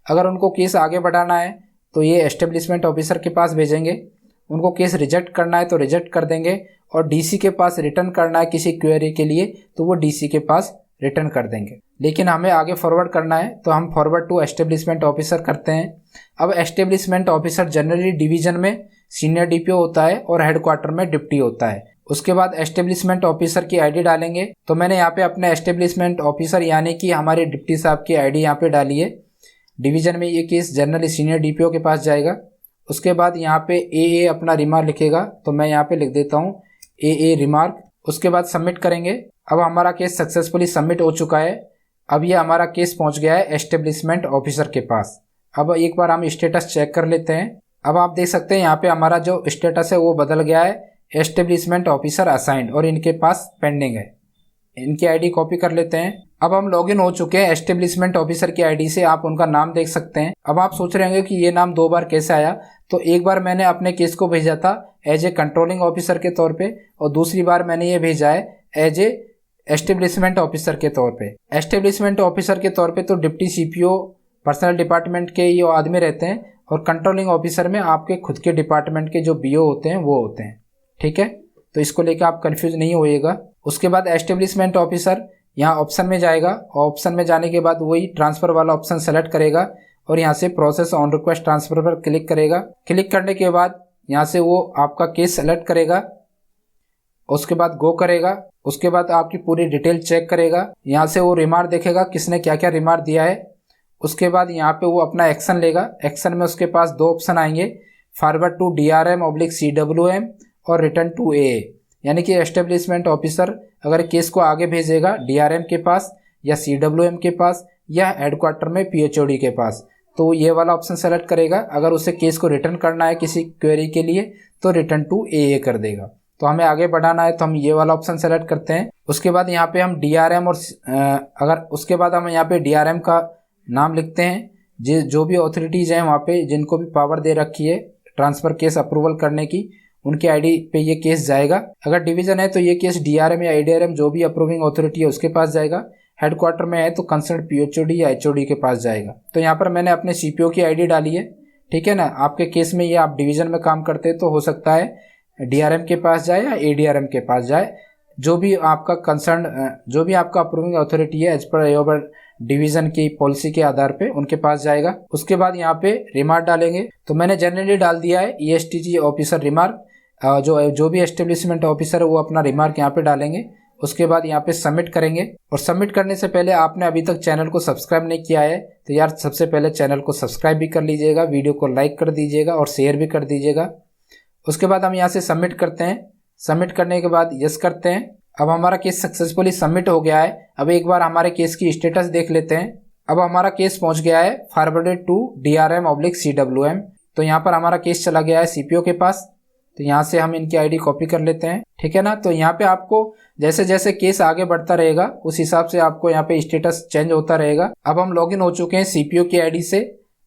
अगर उनको केस आगे बढ़ाना है तो ये एस्टेब्लिशमेंट ऑफिसर के पास भेजेंगे, उनको केस रिजेक्ट करना है तो रिजेक्ट कर देंगे, और DC के पास रिटर्न करना है किसी क्वेरी के लिए तो वो DC के पास रिटर्न कर देंगे। लेकिन हमें आगे फॉरवर्ड करना है तो हम फॉरवर्ड टू एस्टेब्लिशमेंट ऑफिसर करते हैं। अब एस्टेब्लिशमेंट ऑफिसर जनरली डिवीजन में सीनियर DPO होता है और हेडक्वार्टर में डिप्टी होता है। उसके बाद एस्टेब्लिशमेंट ऑफिसर की आईडी डालेंगे। तो मैंने यहाँ पे अपने एस्टेब्लिशमेंट ऑफिसर यानी कि हमारे डिप्टी साहब की आईडी यहाँ पे डाली है। डिवीजन में ये केस जनरली सीनियर DPO के पास जाएगा। उसके बाद यहाँ पे AA अपना रिमार्क लिखेगा, तो मैं यहाँ पे लिख देता हूँ AA रिमार्क। उसके बाद सबमिट करेंगे। अब हमारा केस सक्सेसफुली सबमिट हो चुका है। अब ये हमारा केस पहुंच गया है एस्टेब्लिशमेंट ऑफिसर के पास। अब एक बार हम स्टेटस चेक कर लेते हैं। अब आप देख सकते हैं यहाँ पे हमारा जो स्टेटस है वो बदल गया है, एस्टेब्लिशमेंट ऑफिसर असाइंड, और इनके पास पेंडिंग है। इनकी आईडी कॉपी कर लेते हैं। अब हम लॉगिन हो चुके हैं एस्टेब्लिशमेंट ऑफिसर की आईडी से। आप उनका नाम देख सकते हैं। अब आप सोच रहे होंगे कि ये नाम 2 बार कैसे आया। तो एक बार मैंने अपने केस को भेजा था एज ए कंट्रोलिंग ऑफिसर के तौर पे, और दूसरी बार मैंने ये भेजा है एज ए एस्टेब्लिशमेंट ऑफिसर के तौर पे। एस्टेब्लिशमेंट ऑफिसर के तौर पे तो डिप्टी CPO पर्सनल डिपार्टमेंट के ये आदमी रहते हैं, और कंट्रोलिंग ऑफिसर में आपके खुद के डिपार्टमेंट के जो BO होते हैं वो होते हैं, ठीक है। तो इसको लेकर आप कंफ्यूज नहीं होइएगा। उसके बाद एस्टेब्लिशमेंट ऑफिसर यहाँ ऑप्शन में जाएगा, और ऑप्शन में जाने के बाद वही ट्रांसफ़र वाला ऑप्शन सेलेक्ट करेगा और यहाँ से प्रोसेस ऑन रिक्वेस्ट ट्रांसफ़र पर क्लिक करेगा। क्लिक करने के बाद यहाँ से वो आपका केस सेलेक्ट करेगा, उसके बाद गो करेगा। उसके बाद आपकी पूरी डिटेल चेक करेगा। यहाँ से वो रिमार्क देखेगा किसने क्या क्या रिमार्क दिया है। उसके बाद यहाँ पे वो अपना एक्शन लेगा। एक्शन में उसके पास 2 ऑप्शन आएंगे, फॉरवर्ड टू DRM/CWM और रिटर्न टू AA। यानी कि एस्टेब्लिशमेंट ऑफिसर अगर केस को आगे भेजेगा डीआरएम के पास या सीडब्ल्यूएम के पास या हेडक्वार्टर में पीएचओडी के पास, तो ये वाला ऑप्शन सेलेक्ट करेगा। अगर उसे केस को रिटर्न करना है किसी क्वेरी के लिए तो रिटर्न टू एए कर देगा। तो हमें आगे बढ़ाना है तो हम ये वाला ऑप्शन सेलेक्ट करते हैं। उसके बाद यहाँ पे हम डीआरएम और अगर उसके बाद हम यहाँ पे डीआरएम का नाम लिखते हैं। जो भी अथॉरिटीज़ हैं वहाँ पे जिनको भी पावर दे रखी है ट्रांसफ़र केस अप्रूवल करने की, उनके आईडी पे ये केस जाएगा। अगर डिवीज़न है तो ये केस डीआरएम या एडीआरएम जो भी अप्रूविंग अथॉरिटी है उसके पास जाएगा। हेडक्वार्टर में है तो कंसर्न पीएचओडी या एचओडी के पास जाएगा। तो यहाँ पर मैंने अपने सीपीओ की आईडी डाली है, ठीक है ना। आपके केस में ये आप डिवीज़न में काम करते हैं तो हो सकता है डीआरएम के पास जाए या एडीआरएम के पास जाए, जो भी आपका कंसर्न जो भी आपका अप्रूविंग अथॉरिटी है एज पर योर डिवीज़न की पॉलिसी के आधार पे उनके पास जाएगा। उसके बाद यहाँ पे रिमार्क डालेंगे। तो मैंने जनरली डाल दिया है ईएसटीजी ऑफिसर रिमार्क। जो भी एस्टेब्लिशमेंट ऑफिसर है वो अपना रिमार्क यहाँ पे डालेंगे। उसके बाद यहाँ पे सबमिट करेंगे। और सबमिट करने से पहले आपने अभी तक चैनल को सब्सक्राइब नहीं किया है तो यार सबसे पहले चैनल को सब्सक्राइब भी कर लीजिएगा, वीडियो को लाइक कर दीजिएगा और शेयर भी कर दीजिएगा। उसके बाद हम यहाँ से सबमिट करते हैं। सबमिट करने के बाद यस करते हैं। अब हमारा केस सक्सेसफुली सबमिट हो गया है। अब एक बार हमारे केस की स्टेटस देख लेते हैं। अब हमारा केस पहुंच गया है फॉरवर्डेड टू DRM/CWM। तो यहाँ पर हमारा केस चला गया है सीपीओ के पास। तो यहाँ से हम इनकी आईडी कॉपी कर लेते हैं, ठीक है ना। तो यहाँ पे आपको जैसे जैसे केस आगे बढ़ता रहेगा उस हिसाब से आपको यहाँ पे स्टेटस चेंज होता रहेगा। अब हम लॉगिन हो चुके हैं सीपीओ की आईडी से।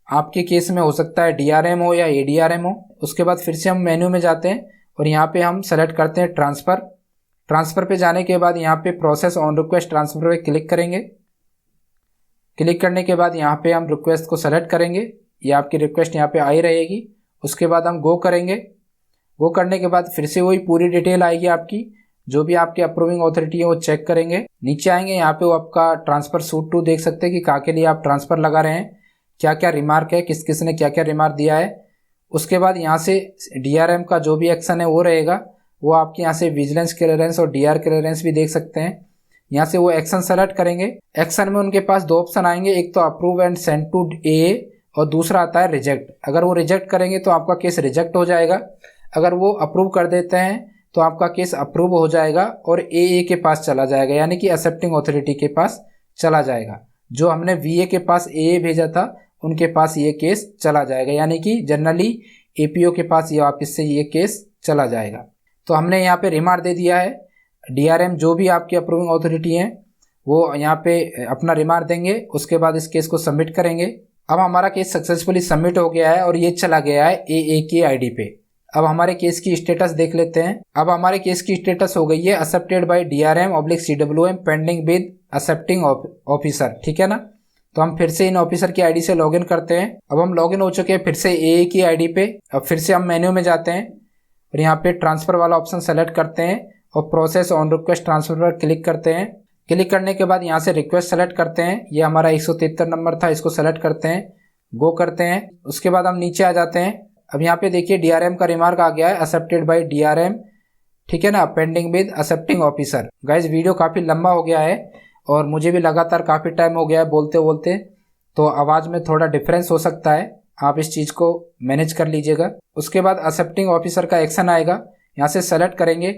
आपके केस में हो सकता है डीआरएम हो या एडीआरएम हो। उसके बाद फिर से हम मेन्यू में जाते हैं और यहाँ पे हम सेलेक्ट करते हैं ट्रांसफ़र। ट्रांसफ़र पे जाने के बाद यहाँ पे प्रोसेस ऑन रिक्वेस्ट ट्रांसफ़र पे क्लिक करेंगे। क्लिक करने के बाद यहाँ पे हम रिक्वेस्ट को सेलेक्ट करेंगे। ये आपकी रिक्वेस्ट यहाँ पे आई रहेगी। उसके बाद हम गो करेंगे। गो करने के बाद फिर से वही पूरी डिटेल आएगी आपकी, जो भी आपके अप्रूविंग अथॉरिटी है वो चेक करेंगे। नीचे आएंगे यहाँ पे वो आपका ट्रांसफ़र सूट टू देख सकते हैं कि कहाँ के लिए आप ट्रांसफ़र लगा रहे हैं, क्या क्या रिमार्क है, किस किस ने क्या क्या रिमार्क दिया है। उसके बाद यहाँ से डीआरएम का जो भी एक्शन है वो रहेगा, वो आपके यहाँ से विजिलेंस क्लियरेंस और डीआर क्लियरेंस भी देख सकते हैं। यहाँ से वो एक्शन सेलेक्ट करेंगे। एक्शन में उनके पास दो ऑप्शन आएंगे, एक तो अप्रूव एंड सेंड टू एए और दूसरा आता है रिजेक्ट। अगर वो रिजेक्ट करेंगे तो आपका केस रिजेक्ट हो जाएगा। अगर वो अप्रूव कर देते हैं तो आपका केस अप्रूव हो जाएगा और एए के पास चला जाएगा, यानी कि एक्सेप्टिंग अथॉरिटी के पास चला जाएगा। जो हमने वीए के पास एए भेजा था उनके पास ये केस चला जाएगा, यानी कि जनरली एपीओ के पास ये वापस से ये केस चला जाएगा। तो हमने यहाँ पे रिमार्क दे दिया है। डीआरएम जो भी आपकी अप्रूविंग अथॉरिटी हैं वो यहाँ पे अपना रिमार्क देंगे। उसके बाद इस केस को सबमिट करेंगे। अब हमारा केस सक्सेसफुली सबमिट हो गया है और ये चला गया है एए की आईडी पे। अब हमारे केस की स्टेटस देख लेते हैं। अब हमारे केस की स्टेटस हो गई है accepted by DRM/CWM pending with accepting officer, ठीक है ना। तो हम फिर से इन ऑफिसर की आईडी से लॉगिन करते हैं। अब हम लॉगिन हो चुके हैं फिर से एए की आईडी पे। अब फिर से हम मेन्यू में जाते हैं और यहाँ पे ट्रांसफ़र वाला ऑप्शन सेलेक्ट करते हैं और प्रोसेस ऑन रिक्वेस्ट ट्रांसफ़र पर क्लिक करते हैं। क्लिक करने के बाद यहाँ से रिक्वेस्ट सेलेक्ट करते हैं। ये हमारा 173 नंबर था, इसको सेलेक्ट करते हैं, गो करते हैं। उसके बाद हम नीचे आ जाते हैं। अब यहाँ पे देखिए डीआरएम का रिमार्क आ गया है एक्सेप्टेड बाय डीआरएम, ठीक है ना, pending with accepting officer. Guys video काफ़ी लंबा हो गया है और मुझे भी लगातार काफ़ी टाइम हो गया है बोलते बोलते, तो आवाज़ में थोड़ा डिफरेंस हो सकता है, आप इस चीज़ को मैनेज कर लीजिएगा। उसके बाद एक्सेप्टिंग ऑफिसर का एक्शन आएगा, यहाँ से सेलेक्ट करेंगे।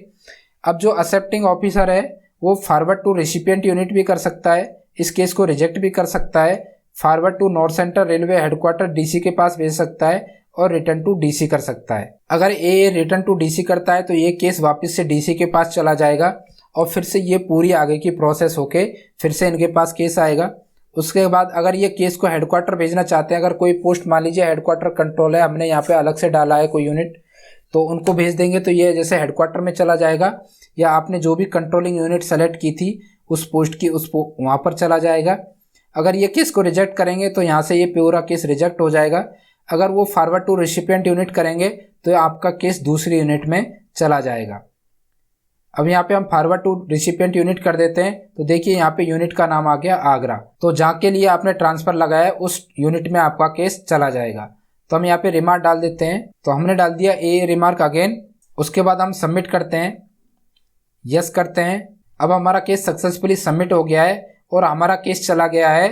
अब जो एक्सेप्टिंग ऑफिसर है वो फॉरवर्ड टू रेसिपिएंट यूनिट भी कर सकता है, इस केस को रिजेक्ट भी कर सकता है, forward to North Central Railway headquarter DC के पास भेज सकता है और रिटर्न टू डीसी कर सकता है। अगर ए रिटर्न टू डीसी करता है तो ये केस वापस से डीसी के पास चला जाएगा और फिर से ये पूरी आगे की प्रोसेस होके फिर से इनके पास केस आएगा। उसके बाद अगर ये केस को हेडक्वार्टर भेजना चाहते हैं, अगर कोई पोस्ट मान लीजिए हेडक्वार्टर कंट्रोल है, हमने यहाँ पे अलग से डाला है कोई यूनिट, तो उनको भेज देंगे तो ये जैसे हेडक्वार्टर में चला जाएगा, या आपने जो भी कंट्रोलिंग यूनिट सेलेक्ट की थी उस पोस्ट की वहाँ पर चला जाएगा। अगर ये केस को रिजेक्ट करेंगे तो यहाँ से ये पूरा केस रिजेक्ट हो जाएगा। अगर वो फॉरवर्ड टू रेसिपिएंट यूनिट करेंगे तो आपका केस दूसरी यूनिट में चला जाएगा। अब यहाँ पे हम फॉरवर्ड टू रेसिपिएंट यूनिट कर देते हैं, तो देखिए यहाँ पे यूनिट का नाम आ गया आगरा। तो जहाँ के लिए आपने ट्रांसफ़र लगाया उस यूनिट में आपका केस चला जाएगा। तो हम यहाँ पे रिमार्क डाल देते हैं। तो हमने डाल दिया ए रिमार्क अगेन। उसके बाद हम सबमिट करते हैं, यस करते हैं। अब हमारा केस सक्सेसफुली सबमिट हो गया है और हमारा केस चला गया है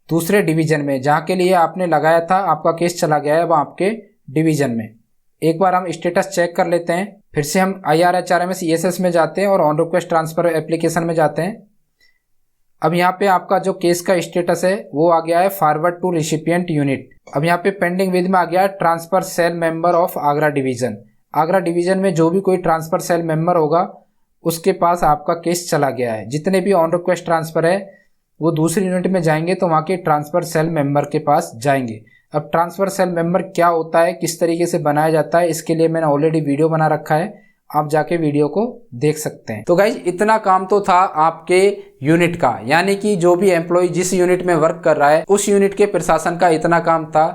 दूसरे डिवीजन में, जहाँ के लिए आपने लगाया था आपका केस चला गया है वो आपके डिवीजन में। एक बार हम स्टेटस चेक कर लेते हैं। फिर से हम IRHRMS ESS में जाते हैं और ऑन रिक्वेस्ट ट्रांसफ़र एप्लीकेशन में जाते हैं। अब यहाँ पे आपका जो केस का स्टेटस है वो आ गया है फॉरवर्ड टू रिसिपिएंट यूनिट। अब यहाँ पे पेंडिंग विद में आ गया transfer cell member of Agra division. Agra division में जो भी कोई ट्रांसफर सेल मेंबर होगा उसके पास आपका केस चला गया है। जितने भी ऑन रिक्वेस्ट ट्रांसफ़र है वो दूसरी यूनिट में जाएंगे तो वहाँ के ट्रांसफ़र सेल मेंबर के पास जाएंगे। अब ट्रांसफ़र सेल मेंबर क्या होता है, किस तरीके से बनाया जाता है, इसके लिए मैंने ऑलरेडी वीडियो बना रखा है, आप जाके वीडियो को देख सकते हैं। तो गाइज इतना काम तो था आपके यूनिट का, यानी कि जो भी एम्प्लॉय जिस यूनिट में वर्क कर रहा है उस यूनिट के प्रशासन का इतना काम था।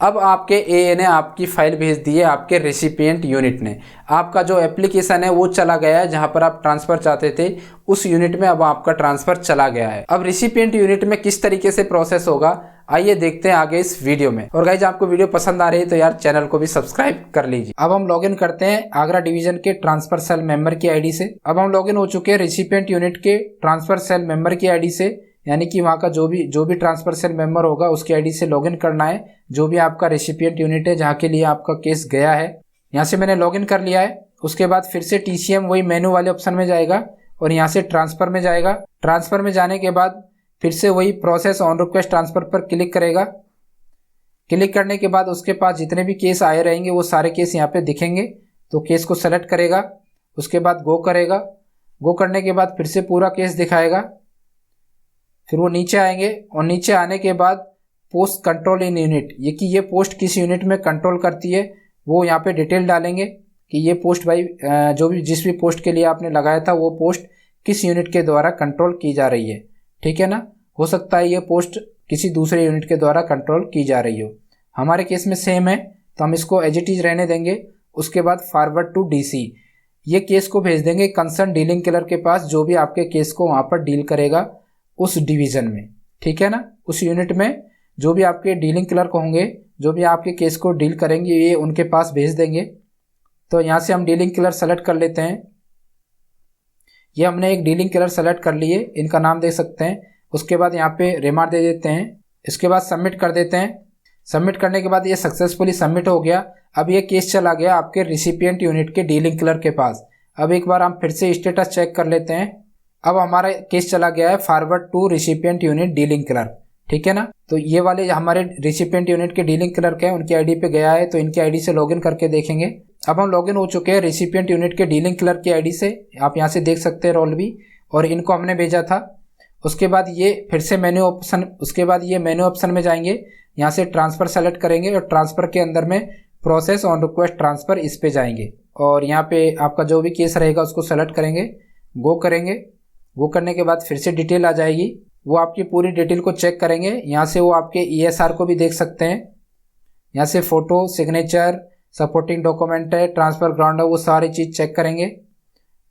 अब आपके AA ने आपकी फाइल भेज दी है आपके रेसिपिएंट यूनिट ने। आपका जो एप्लीकेशन है वो चला गया है, जहां पर आप ट्रांसफ़र चाहते थे उस यूनिट में अब आपका ट्रांसफ़र चला गया है। अब रेसिपिएंट यूनिट में किस तरीके से प्रोसेस होगा आइए देखते हैं आगे इस वीडियो में। और गाइज आपको वीडियो पसंद आ रही है तो यार चैनल को भी सब्सक्राइब कर लीजिए। अब हम लॉगिन करते हैं आगरा डिवीजन के ट्रांसफर सेल मेंबर की आईडी से। अब हम लॉगिन हो चुके हैं रेसिपिएंट यूनिट के ट्रांसफर सेल मेंबर की आईडी से, यानी कि वहाँ का जो भी ट्रांसफर सेल मेंबर होगा उसकी आईडी से लॉगिन करना है। जो भी आपका रेसिपिएंट यूनिट है जहाँ के लिए आपका केस गया है, यहाँ से मैंने लॉगिन कर लिया है। उसके बाद फिर से TCM वही मेनू वाले ऑप्शन में जाएगा और यहाँ से ट्रांसफर में जाएगा। ट्रांसफर में जाने के बाद फिर से वही प्रोसेस ऑन रिक्वेस्ट ट्रांसफर पर क्लिक करेगा। क्लिक करने के बाद उसके पास जितने भी केस आए रहेंगे वो सारे केस यहाँ पे दिखेंगे, तो केस को सेलेक्ट करेगा। उसके बाद गो करेगा। गो करने के बाद फिर से पूरा केस दिखाएगा। फिर वो नीचे आएंगे और नीचे आने के बाद पोस्ट कंट्रोल इन यूनिट, ये कि ये पोस्ट किस यूनिट में कंट्रोल करती है वो यहाँ पे डिटेल डालेंगे कि ये पोस्ट भाई जिस भी पोस्ट के लिए आपने लगाया था वो पोस्ट किस यूनिट के द्वारा कंट्रोल की जा रही है। ठीक है ना, हो सकता है ये पोस्ट किसी दूसरे यूनिट के द्वारा कंट्रोल की जा रही हो। हमारे केस में सेम है तो हम इसको एज इट इज रहने देंगे। उसके बाद फॉरवर्ड टू DC, ये केस को भेज देंगे कंसर्न डीलिंग क्लर्क के पास, जो भी आपके केस को वहाँ पर डील करेगा उस डिवीज़न में। ठीक है ना, उस यूनिट में जो भी आपके डीलिंग क्लर्क होंगे, जो भी आपके केस को डील करेंगे, ये उनके पास भेज देंगे। तो यहाँ से हम डीलिंग क्लर्क सेलेक्ट कर लेते हैं। ये हमने एक डीलिंग क्लर्क सेलेक्ट कर लिए, इनका नाम दे सकते हैं। उसके बाद यहाँ पे रिमार्क दे देते हैं। इसके बाद सबमिट कर देते हैं। सबमिट करने के बाद ये सक्सेसफुली सबमिट हो गया। अब ये केस चला गया आपके रिसिपिएंट यूनिट के डीलिंग क्लर्क के पास। अब एक बार हम फिर से स्टेटस चेक कर लेते हैं। अब हमारा केस चला गया है forward to recipient unit dealing clerk. ठीक है ना, तो ये वाले हमारे रिसिपिएंट यूनिट के डीलिंग क्लर्क है, उनकी आईडी पे गया है, तो इनकी आईडी से लॉगिन करके देखेंगे। अब हम लॉगिन हो चुके हैं रिसिपिएंट यूनिट के डीलिंग क्लर्क की आईडी से, आप यहाँ से देख सकते हैं रोल भी, और इनको हमने भेजा था। उसके बाद ये फिर से मेन्यू ऑप्शन में जाएंगे। यहाँ से ट्रांसफ़र सेलेक्ट करेंगे और ट्रांसफ़र के अंदर में प्रोसेस ऑन रिक्वेस्ट ट्रांसफ़र इस पे जाएंगे और यहाँ पे आपका जो भी केस रहेगा उसको सेलेक्ट करेंगे। गो करेंगे। गो करने के बाद फिर से डिटेल आ जाएगी, वो आपकी पूरी डिटेल को चेक करेंगे। यहाँ से वो आपके ESR को भी देख सकते हैं। यहाँ से फ़ोटो, सिग्नेचर, सपोर्टिंग डॉक्यूमेंट है, ट्रांसफ़र ग्राउंड है, वो सारी चीज़ चेक करेंगे।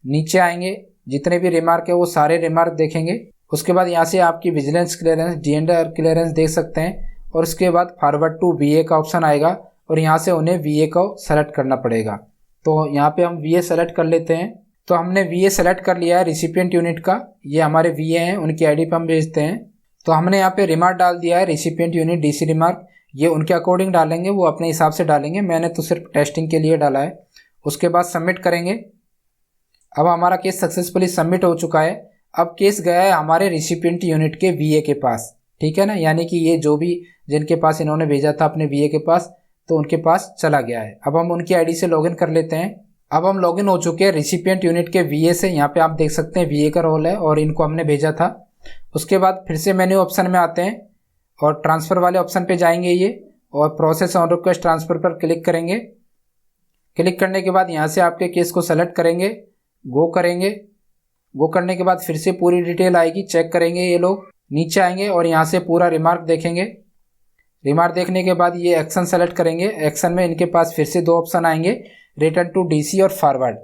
नीचे आएंगे, जितने भी रिमार्क है वो सारे रिमार्क देखेंगे। उसके बाद यहाँ से आपकी विजिलेंस क्लियरेंस, जेंडर क्लियरेंस देख सकते हैं और उसके बाद फॉरवर्ड टू VA का ऑप्शन आएगा और यहाँ से उन्हें VA को सेलेक्ट करना पड़ेगा। तो यहाँ पे हम VA सेलेक्ट कर लेते हैं। तो हमने VA सेलेक्ट कर लिया है रिसिपिएंट यूनिट का, ये हमारे VA हैं, उनकी आईडी पे हम भेजते हैं। तो हमने यहाँ पे रिमार्क डाल दिया है रिसिपिएंट यूनिट DC रिमार्क, ये उनके अकॉर्डिंग डालेंगे, वो अपने हिसाब से डालेंगे, मैंने तो सिर्फ टेस्टिंग के लिए डाला है। उसके बाद सबमिट करेंगे। अब हमारा केस सक्सेसफुली सबमिट हो चुका है। अब केस गया है हमारे रिसिपिएंट यूनिट के VA के पास। ठीक है ना, यानी कि ये जो भी जिनके पास इन्होंने भेजा था अपने VA के पास, तो उनके पास चला गया है। अब हम उनकी आईडी से लॉगिन कर लेते हैं। अब हम लॉगिन हो चुके हैं रिसिपिएंट यूनिट के VA से। यहाँ पे आप देख सकते हैं VA का रोल है और इनको हमने भेजा था। उसके बाद फिर से मेन्यू ऑप्शन में आते हैं और ट्रांसफ़र वाले ऑप्शन पे जाएंगे ये, और प्रोसेस ऑन रिक्वेस्ट ट्रांसफ़र पर क्लिक करेंगे। क्लिक करने के बाद यहाँ से आपके केस को सेलेक्ट करेंगे, गो करेंगे। गो करने के बाद फिर से पूरी डिटेल आएगी, चेक करेंगे ये लोग। नीचे आएंगे और यहाँ से पूरा रिमार्क देखेंगे। रिमार्क देखने के बाद ये एक्शन सेलेक्ट करेंगे। एक्शन में इनके पास फिर से दो ऑप्शन आएंगे, रिटर्न टू DC और फॉरवर्ड।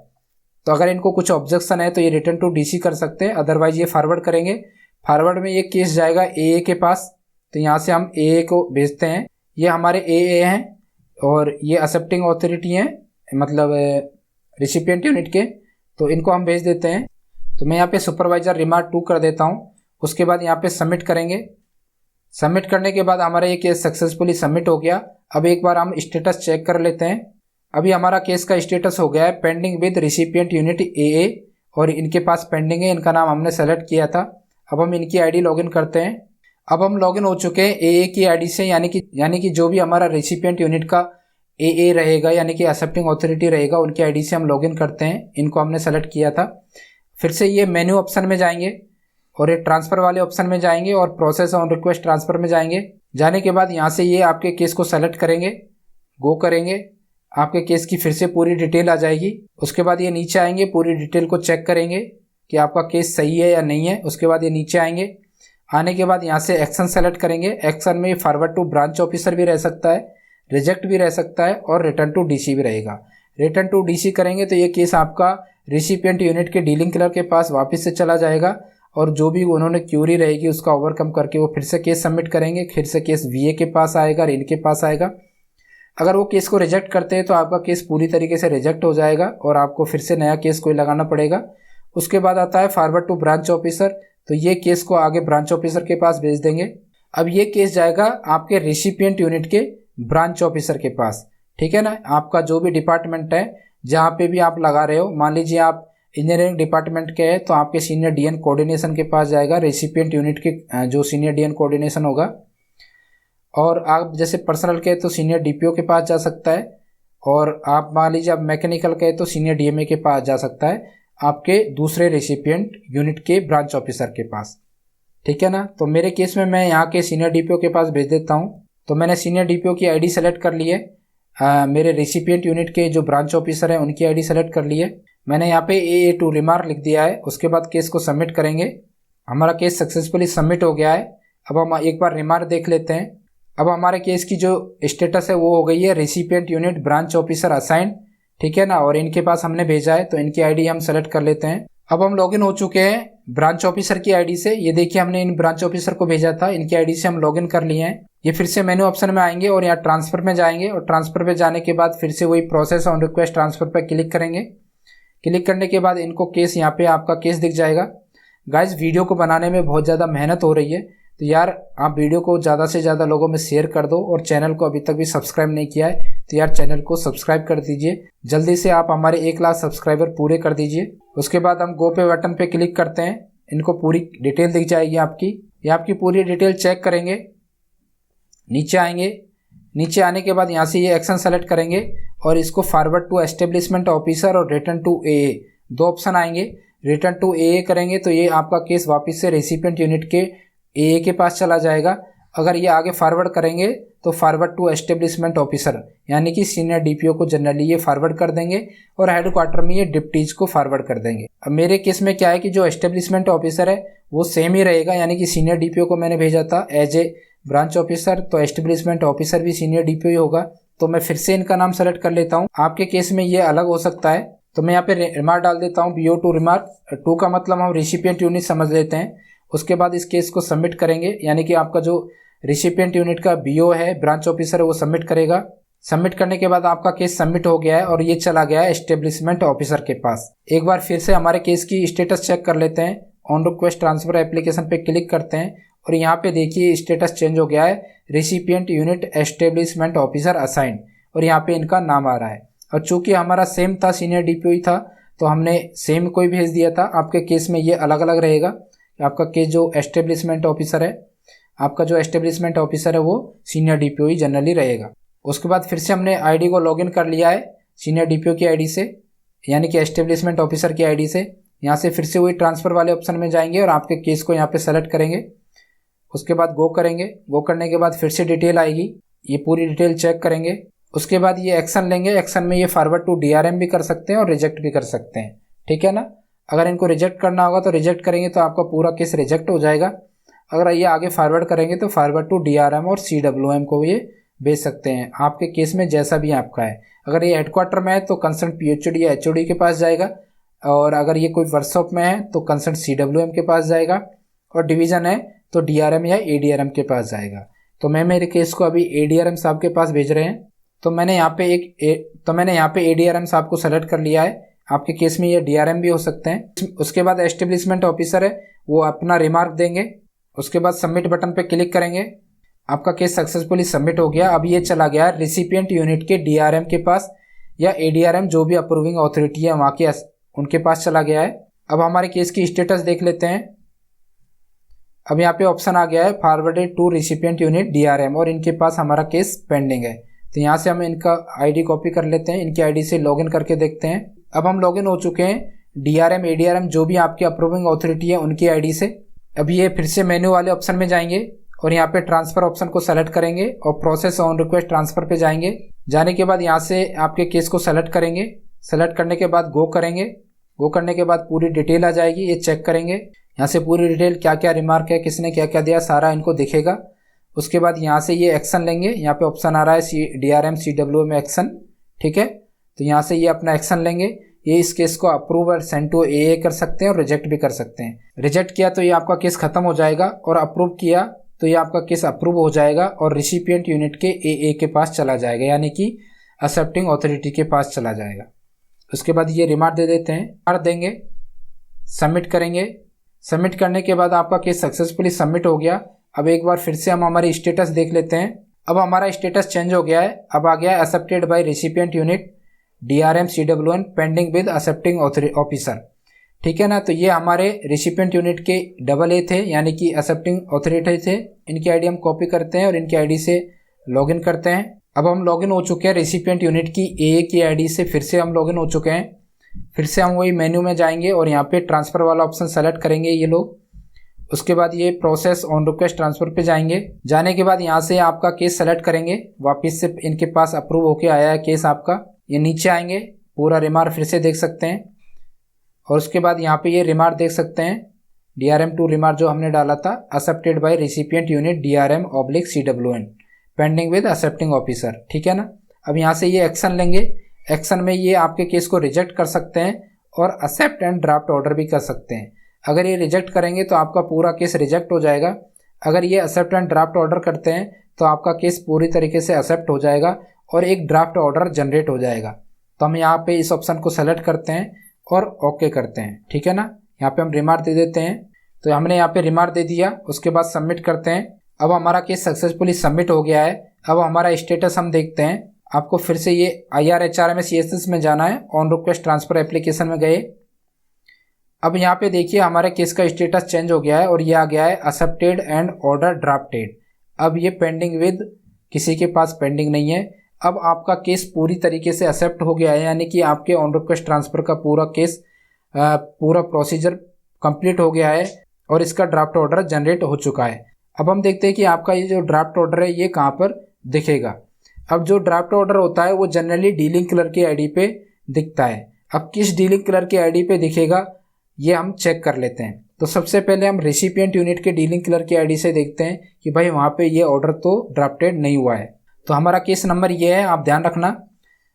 तो अगर इनको कुछ ऑब्जेक्शन है तो ये रिटर्न टू DC कर सकते हैं, अदरवाइज ये फॉरवर्ड करेंगे। फॉरवर्ड में ये केस जाएगा AA के पास, तो यहाँ से हम AA को भेजते हैं। ये हमारे AA हैं और ये एक्सेप्टिंग अथॉरिटी हैं, मतलब रिसिपिएंट यूनिट के, तो इनको हम भेज देते हैं। तो मैं यहाँ पे सुपरवाइजर रिमार्क 2 कर देता हूँ। उसके बाद यहाँ पे सबमिट करेंगे। सबमिट करने के बाद हमारा ये केस सक्सेसफुली सबमिट हो गया। अब एक बार हम स्टेटस चेक कर लेते हैं। अभी हमारा केस का स्टेटस हो गया है pending with recipient unit AA और इनके पास पेंडिंग है, इनका नाम हमने सेलेक्ट किया था। अब हम इनकी आईडी लॉगिन करते हैं। अब हम लॉगिन हो चुके हैं AA की आईडी से, यानी कि जो भी हमारा रिसिपिएंट यूनिट का AA रहेगा यानी कि एक्सेप्टिंग अथॉरिटी रहेगा उनकी आईडी से हम लॉगिन करते हैं। इनको हमने सेलेक्ट किया था। फिर से ये मेन्यू ऑप्शन में जाएंगे और ये ट्रांसफ़र वाले ऑप्शन में जाएंगे और प्रोसेस ऑन रिक्वेस्ट ट्रांसफ़र में जाएंगे। जाने के बाद यहाँ से ये आपके केस को सेलेक्ट करेंगे, गो करेंगे, आपके केस की फिर से पूरी डिटेल आ जाएगी। उसके बाद ये नीचे आएंगे, पूरी डिटेल को चेक करेंगे कि आपका केस सही है या नहीं है। उसके बाद ये नीचे आएंगे, आने के बाद यहाँ से एक्शन सेलेक्ट करेंगे। एक्शन में फॉरवर्ड टू ब्रांच ऑफिसर भी रह सकता है, रिजेक्ट भी रह सकता है और रिटर्न टू DC भी रहेगा। रिटर्न टू DC करेंगे तो ये केस आपका रिसिपिएंट यूनिट के डीलिंग क्लर्क के पास वापस से चला जाएगा और जो भी उन्होंने क्यूरी रहेगी उसका ओवरकम करके वो फिर से केस सबमिट करेंगे। फिर से केस VA के पास आएगा और इनके पास आएगा। अगर वो केस को रिजेक्ट करते हैं तो आपका केस पूरी तरीके से रिजेक्ट हो जाएगा और आपको फिर से नया केस कोई लगाना पड़ेगा। उसके बाद आता है फॉरवर्ड टू ब्रांच ऑफिसर, तो ये केस को आगे ब्रांच ऑफिसर के पास भेज देंगे। अब ये केस जाएगा आपके रिसिपिएंट यूनिट के ब्रांच ऑफिसर के पास, ठीक है ना। आपका जो भी डिपार्टमेंट है जहाँ पे भी आप लगा रहे हो, मान लीजिए आप इंजीनियरिंग डिपार्टमेंट के हैं तो आपके सीनियर DN कोऑर्डिनेशन के पास जाएगा, रेसिपिएंट यूनिट के जो सीनियर DN कोऑर्डिनेशन होगा। और आप जैसे पर्सनल के तो सीनियर DPO के पास जा सकता है और आप मान लीजिए आप मैकेनिकल के तो सीनियर DMA के पास जा सकता है, आपके दूसरे रेसिपिएंट यूनिट के ब्रांच ऑफिसर के पास, ठीक है ना। तो मेरे केस में मैं यहाँ के सीनियर DPO के पास भेज देता हूँ। तो मैंने सीनियर DPO की आईडी सेलेक्ट कर ली है, मेरे रेसिपिएंट यूनिट के जो ब्रांच ऑफिसर हैं उनकी आईडी सेलेक्ट कर ली है। मैंने यहाँ पे AA2 रिमार्क लिख दिया है। उसके बाद केस को सबमिट करेंगे। हमारा केस सक्सेसफुली सबमिट हो गया है। अब हम एक बार रिमार्क देख लेते हैं। अब हमारे केस की जो स्टेटस है वो हो गई है recipient unit branch officer assign, ठीक है ना, और इनके पास हमने भेजा है तो इनकी आईडी हम सेलेक्ट कर लेते हैं। अब हम लॉगिन हो चुके हैं ब्रांच ऑफिसर की आईडी से। ये देखिए हमने इन ब्रांच ऑफिसर को भेजा था, इनकी आईडी से हम लॉगिन कर लिए हैं। ये फिर से मेन्यू ऑप्शन में आएंगे और यहाँ ट्रांसफर में जाएंगे और ट्रांसफर पे जाने के बाद फिर से वही प्रोसेस ऑन रिक्वेस्ट ट्रांसफर पर क्लिक करेंगे। क्लिक करने के बाद इनको केस, यहाँ पे आपका केस दिख जाएगा। गाइज वीडियो को बनाने में बहुत ज़्यादा मेहनत हो रही है तो यार आप वीडियो को ज़्यादा से ज़्यादा लोगों में शेयर कर दो और चैनल को अभी तक भी सब्सक्राइब नहीं किया है तो यार चैनल को सब्सक्राइब कर दीजिए। जल्दी से आप हमारे 1 लाख सब्सक्राइबर पूरे कर दीजिए। उसके बाद हम गो पे बटन पे क्लिक करते हैं, इनको पूरी डिटेल दिख जाएगी आपकी। ये आपकी पूरी डिटेल चेक करेंगे, नीचे आएंगे। नीचे आने के बाद यहाँ से ये एक्शन सेलेक्ट करेंगे और इसको फॉरवर्ड टू एस्टेब्लिशमेंट ऑफिसर और रिटर्न टू AA 2 ऑप्शन आएंगे। रिटर्न टू AA करेंगे तो ये आपका केस वापस से रेसिपिएंट यूनिट के AA के पास चला जाएगा। अगर ये आगे फॉरवर्ड करेंगे तो फॉरवर्ड टू एस्टेब्लिशमेंट ऑफिसर यानी कि सीनियर DPO को जनरली ये फॉरवर्ड कर देंगे और हेडक्वार्टर में ये डिप्टीज को फॉरवर्ड कर देंगे। अब मेरे केस में क्या है कि जो एस्टेब्लिशमेंट ऑफिसर है वो सेम ही रहेगा, यानी कि सीनियर DPO को मैंने भेजा था एज ए ब्रांच ऑफिसर तो एस्टेब्लिशमेंट ऑफिसर भी सीनियर DPO ही होगा। तो मैं फिर से इनका नाम सेलेक्ट कर लेता हूँ। आपके केस में ये अलग हो सकता है तो मैं यहाँ पे रिमार्क डाल देता हूँ BO2 रिमार्क। 2 का मतलब हम रिसिपिएंट यूनिट समझ लेते हैं। उसके बाद इस केस को सबमिट करेंगे, यानी कि आपका जो रिसिपिएंट यूनिट का BO है ब्रांच ऑफिसर है वो सबमिट करेगा। सबमिट करने के बाद आपका केस सबमिट हो गया है और ये चला गया है एस्टेब्लिशमेंट ऑफिसर के पास। एक बार फिर से हमारे केस की स्टेटस चेक कर लेते हैं। ऑन रिक्वेस्ट ट्रांसफर एप्लीकेशन पे क्लिक करते हैं और यहाँ पे देखिए स्टेटस चेंज हो गया है, recipient unit establishment officer assign, और यहाँ पे इनका नाम आ रहा है। और चूंकि हमारा सेम था, सीनियर DPO ही था, तो हमने सेम कोई भेज दिया था। आपके केस में ये अलग अलग रहेगा। आपका केस जो एस्टेब्लिशमेंट ऑफिसर है, आपका जो एस्टेब्लिशमेंट ऑफिसर है वो सीनियर DPO ही जनरली रहेगा। उसके बाद फिर से हमने आईडी को लॉगिन कर लिया है सीनियर DPO की आईडी से, यानी कि एस्टेब्लिशमेंट ऑफिसर की आईडी से। यहाँ से फिर से वही ट्रांसफ़र वाले ऑप्शन में जाएंगे और आपके केस को यहाँ पे सेलेक्ट करेंगे। उसके बाद गो करेंगे। गो करने के बाद फिर से डिटेल आएगी, ये पूरी डिटेल चेक करेंगे। उसके बाद ये एक्शन लेंगे। एक्शन में ये फॉरवर्ड टू DRM भी कर सकते हैं और रिजेक्ट भी कर सकते हैं, ठीक है ना। अगर इनको रिजेक्ट करना होगा तो रिजेक्ट करेंगे तो आपका पूरा केस रिजेक्ट हो जाएगा। अगर ये आगे फॉरवर्ड करेंगे तो फॉरवर्ड टू DRM और CWM को ये भेज सकते हैं, आपके केस में जैसा भी आपका है। अगर ये हेडक्वार्टर में है तो कंसर्न PHOD या HOD के पास जाएगा, और अगर ये कोई वर्कशॉप में है तो कंसर्न CWM के पास जाएगा, और डिवीज़न है तो DRM या ADRM के पास जाएगा। तो मैं मेरे केस को अभी ADRM साहब के पास भेज रहे हैं। तो मैंने यहाँ पे ADRM साहब को सेलेक्ट कर लिया है। आपके केस में ये DRM भी हो सकते हैं। उसके बाद एस्टेब्लिशमेंट ऑफिसर है वो अपना रिमार्क देंगे। उसके बाद सबमिट बटन पे क्लिक करेंगे। आपका केस सक्सेसफुली सबमिट हो गया। अब ये चला गया रिसिपिएंट यूनिट के DRM के पास, या ADRM जो भी अप्रूविंग अथॉरिटी है वहाँ के उनके पास चला गया है। अब हमारे केस की स्टेटस देख लेते हैं। अब यहाँ पे ऑप्शन आ गया है forwarded to recipient unit DRM और इनके पास हमारा केस पेंडिंग है। तो यहाँ से हम इनका ID कॉपी कर लेते हैं, इनकी ID से लॉगिन करके देखते हैं। अब हम लॉगिन हो चुके हैं DRM ADRM जो भी आपकी अप्रूविंग अथॉरिटी है उनकी ID से। अब ये फिर से मेन्यू वाले ऑप्शन में जाएंगे और यहाँ पे ट्रांसफ़र ऑप्शन को सेलेक्ट करेंगे और प्रोसेस ऑन रिक्वेस्ट ट्रांसफ़र पे जाएंगे। जाने के बाद यहाँ से आपके केस को सेलेक्ट करेंगे। सेलेक्ट करने के बाद गो करेंगे। गो करने के बाद पूरी डिटेल आ जाएगी, ये चेक करेंगे। यहाँ से पूरी डिटेल क्या क्या रिमार्क है, किसने क्या क्या दिया, सारा इनको दिखेगा। उसके बाद यहाँ से ये एक्शन लेंगे। यहाँ पे ऑप्शन आ रहा है DRM CWM एक्शन, ठीक है। तो यहाँ से ये अपना एक्शन लेंगे। ये इस केस को अप्रूव और सेंड टू AA कर सकते हैं और रिजेक्ट भी कर सकते हैं। रिजेक्ट किया तो ये आपका केस खत्म हो जाएगा और अप्रूव किया तो ये आपका केस अप्रूव हो जाएगा और रिसिपिएंट यूनिट के AA के पास चला जाएगा, यानी कि एक्सेप्टिंग अथॉरिटी के पास चला जाएगा। उसके बाद ये रिमार्क दे देते हैं, रिमार्क देंगे, सबमिट करेंगे। सबमिट करने के बाद आपका केस सक्सेसफुली सबमिट हो गया। अब एक बार फिर से हम हमारी स्टेटस देख लेते हैं। अब हमारा स्टेटस चेंज हो गया है। अब आ गया है accepted by recipient unit DRM CWM pending with accepting officer, ठीक है ना। तो ये हमारे रिसिपिएंट यूनिट के AA थे, यानी कि एक्सेप्टिंग अथॉरिटी थे। इनकी ID हम कॉपी करते हैं और इनकी ID से लॉगिन करते हैं। अब हम लॉगिन हो चुके हैं रिसिपिएंट यूनिट की AA की ID से, फिर से हम लॉगिन हो चुके हैं। फिर से हम वही मेन्यू में जाएंगे और यहाँ पे ट्रांसफ़र वाला ऑप्शन सेलेक्ट करेंगे ये लोग। उसके बाद ये प्रोसेस ऑन रिक्वेस्ट ट्रांसफ़र पे जाएंगे। जाने के बाद यहाँ से आपका केस सेलेक्ट करेंगे। वापस से इनके पास अप्रूव होके आया है केस आपका। ये नीचे आएंगे, पूरा रिमार्क फिर से देख सकते हैं और उसके बाद यहाँ पे ये रिमार्क देख सकते हैं DRM 2 रिमार्क जो हमने डाला था, accepted by recipient unit DRM/CWM pending with accepting officer, ठीक है ना। अब यहाँ से ये एक्शन लेंगे। एक्शन में ये आपके केस को रिजेक्ट कर सकते हैं और एक्सेप्ट एंड ड्राफ्ट ऑर्डर भी कर सकते हैं। अगर ये रिजेक्ट करेंगे तो आपका पूरा केस रिजेक्ट हो जाएगा। अगर ये एक्सेप्ट एंड ड्राफ्ट ऑर्डर करते हैं तो आपका केस पूरी तरीके से एक्सेप्ट हो जाएगा और एक ड्राफ्ट ऑर्डर जनरेट हो जाएगा। तो हम यहाँ पे इस ऑप्शन को सेलेक्ट करते हैं और ओके करते हैं, ठीक है ना। यहाँ पे हम रिमार्क दे देते हैं। तो हमने यहाँ पे रिमार्क दे दिया, उसके बाद सबमिट करते हैं। अब हमारा केस सक्सेसफुली सबमिट हो गया है। अब हमारा स्टेटस हम देखते हैं। आपको फिर से ये IR/HRMS CSS में जाना है। ऑन रिक्वेस्ट ट्रांसफ़र एप्लीकेशन में गए। अब यहाँ पे देखिए हमारे केस का स्टेटस चेंज हो गया है और ये आ गया है एक्सेप्टेड एंड ऑर्डर ड्राफ्टेड। अब ये पेंडिंग विद किसी के पास पेंडिंग नहीं है। अब आपका केस पूरी तरीके से एक्सेप्ट हो गया है, यानी कि आपके ऑन रिक्वेस्ट ट्रांसफ़र का पूरा केस पूरा प्रोसीजर कंप्लीट हो गया है और इसका ड्राफ्ट ऑर्डर जनरेट हो चुका है। अब हम देखते हैं कि आपका ये जो ड्राफ्ट ऑर्डर है ये कहाँ पर दिखेगा। अब जो ड्राफ्ट ऑर्डर होता है वो जनरली डीलिंग क्लर्क की ID पे दिखता है। अब किस डीलिंग क्लर्क की ID पे दिखेगा ये हम चेक कर लेते हैं। तो सबसे पहले हम रिसिपिएंट यूनिट के डीलिंग क्लर्क की ID से देखते हैं कि भाई वहाँ पे ये ऑर्डर तो ड्राफ्टेड नहीं हुआ है। तो हमारा केस नंबर ये है, आप ध्यान रखना।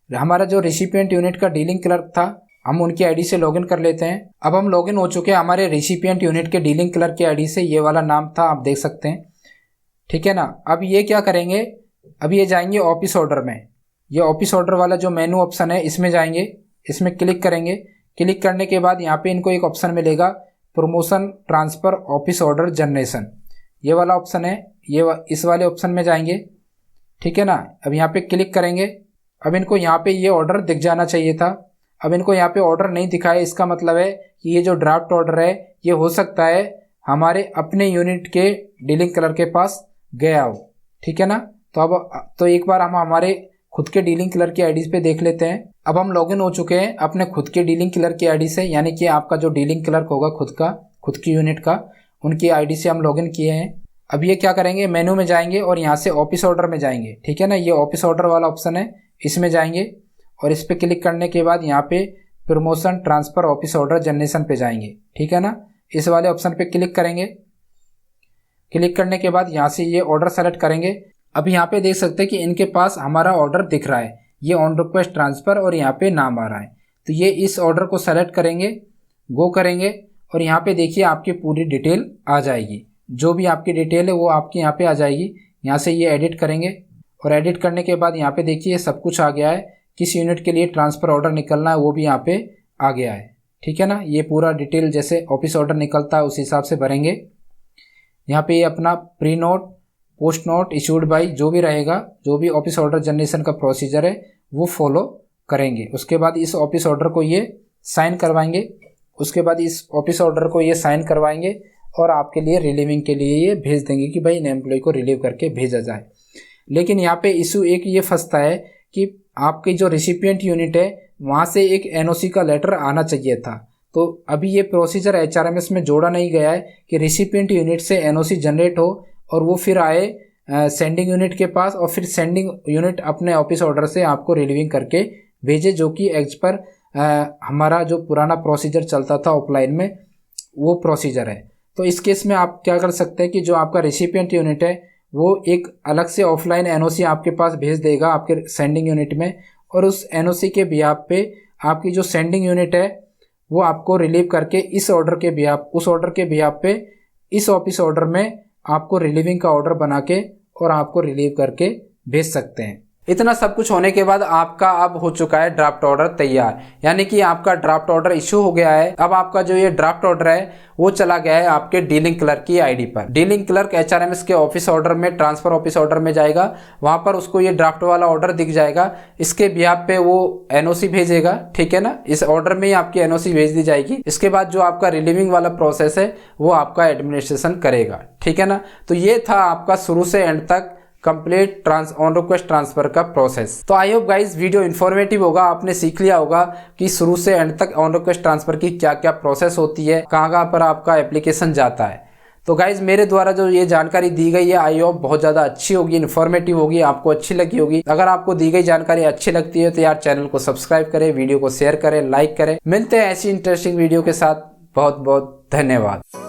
हमारा जो रिसिपिएंट यूनिट का डीलिंग क्लर्क था हम उनकी ID से लॉगिन कर लेते हैं। अब हम लॉगिन हो चुके हैं हमारे रिसिपिएंट यूनिट के डीलिंग क्लर्क की ID से, ये वाला नाम था, आप देख सकते हैं, ठीक है ना। अब ये क्या करेंगे, अब ये जाएंगे ऑफिस ऑर्डर में। ये ऑफिस ऑर्डर वाला जो मेनू ऑप्शन है इसमें जाएंगे, इसमें क्लिक करेंगे। क्लिक करने के बाद यहाँ पे इनको एक ऑप्शन मिलेगा promotion transfer office order generation, ये वाला ऑप्शन है। इस वाले ऑप्शन में जाएंगे, ठीक है ना। अब यहाँ पे क्लिक करेंगे। अब इनको यहाँ पे ये ऑर्डर दिख जाना चाहिए था। अब इनको यहाँ पे ऑर्डर नहीं दिखा है, इसका मतलब है कि ये जो ड्राफ्ट ऑर्डर है ये हो सकता है हमारे अपने यूनिट के डीलिंग क्लर्क के पास गया हो, ठीक है ना। तो अब तो एक बार हम हमारे खुद के डीलिंग क्लर्क की ID पे देख लेते हैं। अब हम लॉगिन हो चुके हैं अपने खुद के डीलिंग क्लर्क की ID से, यानी कि आपका जो डीलिंग क्लर्क होगा खुद की यूनिट का, उनकी ID से हम लॉगिन किए हैं। अब ये क्या करेंगे, मेनू में जाएंगे और यहाँ से ऑफिस ऑर्डर में जाएंगे, ठीक है ना। ये ऑफिस ऑर्डर वाला ऑप्शन है, इसमें जाएंगे और इस पर क्लिक करने के बाद यहाँ पे promotion transfer office order generation पे जाएंगे, ठीक है ना। इस वाले ऑप्शन पे क्लिक करेंगे। क्लिक करने के बाद यहाँ से ये ऑर्डर सेलेक्ट करेंगे। अब यहाँ पे देख सकते हैं कि इनके पास हमारा ऑर्डर दिख रहा है, ये ऑन रिक्वेस्ट ट्रांसफ़र और यहाँ पे नाम आ रहा है। तो ये इस ऑर्डर को सेलेक्ट करेंगे, गो करेंगे और यहाँ पे देखिए आपकी पूरी डिटेल आ जाएगी। जो भी आपकी डिटेल है वो आपकी यहाँ पे आ जाएगी। यहाँ से ये एडिट करेंगे और एडिट करने के बाद यहाँ पे देखिए सब कुछ आ गया है। किस यूनिट के लिए ट्रांसफ़र ऑर्डर निकलना है वो भी यहाँ पे आ गया है, ठीक है ना। ये पूरा डिटेल जैसे ऑफिस ऑर्डर निकलता है उस हिसाब से भरेंगे। यहाँ पे ये अपना pre note, post note, issued by जो भी रहेगा, जो भी ऑफिस ऑर्डर जनरेशन का प्रोसीजर है वो फॉलो करेंगे। उसके बाद इस ऑफिस ऑर्डर को ये साइन करवाएंगे, उसके बाद इस ऑफिस ऑर्डर को ये साइन करवाएंगे और आपके लिए रिलीविंग के लिए ये भेज देंगे कि भाई इन एम्प्लॉय को रिलीव करके भेजा जाए। लेकिन यहाँ पे इशू एक ये फंसता है कि आपकी जो रिसिपिएंट यूनिट है वहाँ से एक एनओसी का लेटर आना चाहिए था। तो अभी ये प्रोसीजर एचआरएमएस में जोड़ा नहीं गया है कि रिसिपिएंट यूनिट से एनओसी जनरेट हो और वो फिर आए सेंडिंग यूनिट के पास और फिर सेंडिंग यूनिट अपने ऑफिस ऑर्डर से आपको रिलीविंग करके भेजे, जो कि एज पर हमारा जो पुराना प्रोसीजर चलता था ऑफलाइन में वो प्रोसीजर है। तो इस केस में आप क्या कर सकते हैं कि जो आपका रिसिपिएंट यूनिट है वो एक अलग से ऑफलाइन एनओसी आपके पास भेज देगा आपके सेंडिंग यूनिट में, और उस एनओसी के बिहाफ पे आपकी जो सेंडिंग यूनिट है वो आपको रिलीव करके इस ऑर्डर के बिहाफ उस ऑर्डर के बिहाफ पे इस ऑफिस ऑर्डर में आपको रिलीविंग का ऑर्डर बना के और आपको रिलीव करके भेज सकते हैं। इतना सब कुछ होने के बाद आपका अब हो चुका है ड्राफ्ट ऑर्डर तैयार, यानी कि आपका ड्राफ्ट ऑर्डर इशू हो गया है। अब आपका जो ये ड्राफ्ट ऑर्डर है वो चला गया है आपके डीलिंग क्लर्क की आईडी पर। डीलिंग क्लर्क एचआरएमएस के ऑफिस ऑर्डर में ट्रांसफर ऑफिस ऑर्डर में जाएगा, वहां पर उसको ये ड्राफ्ट वाला ऑर्डर दिख जाएगा। इसके बिहाफ पे वो एनओसी भेजेगा, ठीक है ना, इस ऑर्डर में ही आपकी एनओसी भेज दी जाएगी। इसके बाद जो आपका रिलीविंग वाला प्रोसेस है वो आपका एडमिनिस्ट्रेशन करेगा, ठीक है ना। तो ये था आपका शुरू से एंड तक कंप्लीट ऑन रिक्वेस्ट ट्रांसफर का प्रोसेस। तो I hope guys video informative होगा, आपने सीख लिया होगा कि शुरू से एंड तक ऑन रिक्वेस्ट ट्रांसफर की क्या क्या प्रोसेस होती है, कहाँ पर आपका एप्लीकेशन जाता है। तो गाइज मेरे द्वारा जो ये जानकारी दी गई है आई होप बहुत ज़्यादा अच्छी होगी, इन्फॉर्मेटिव होगी, आपको अच्छी लगी होगी। अगर आपको दी गई जानकारी अच्छी लगती है तो यार चैनल को सब्सक्राइब करें, वीडियो को शेयर करें, लाइक करें। मिलते हैं ऐसी इंटरेस्टिंग वीडियो के साथ। बहुत बहुत धन्यवाद।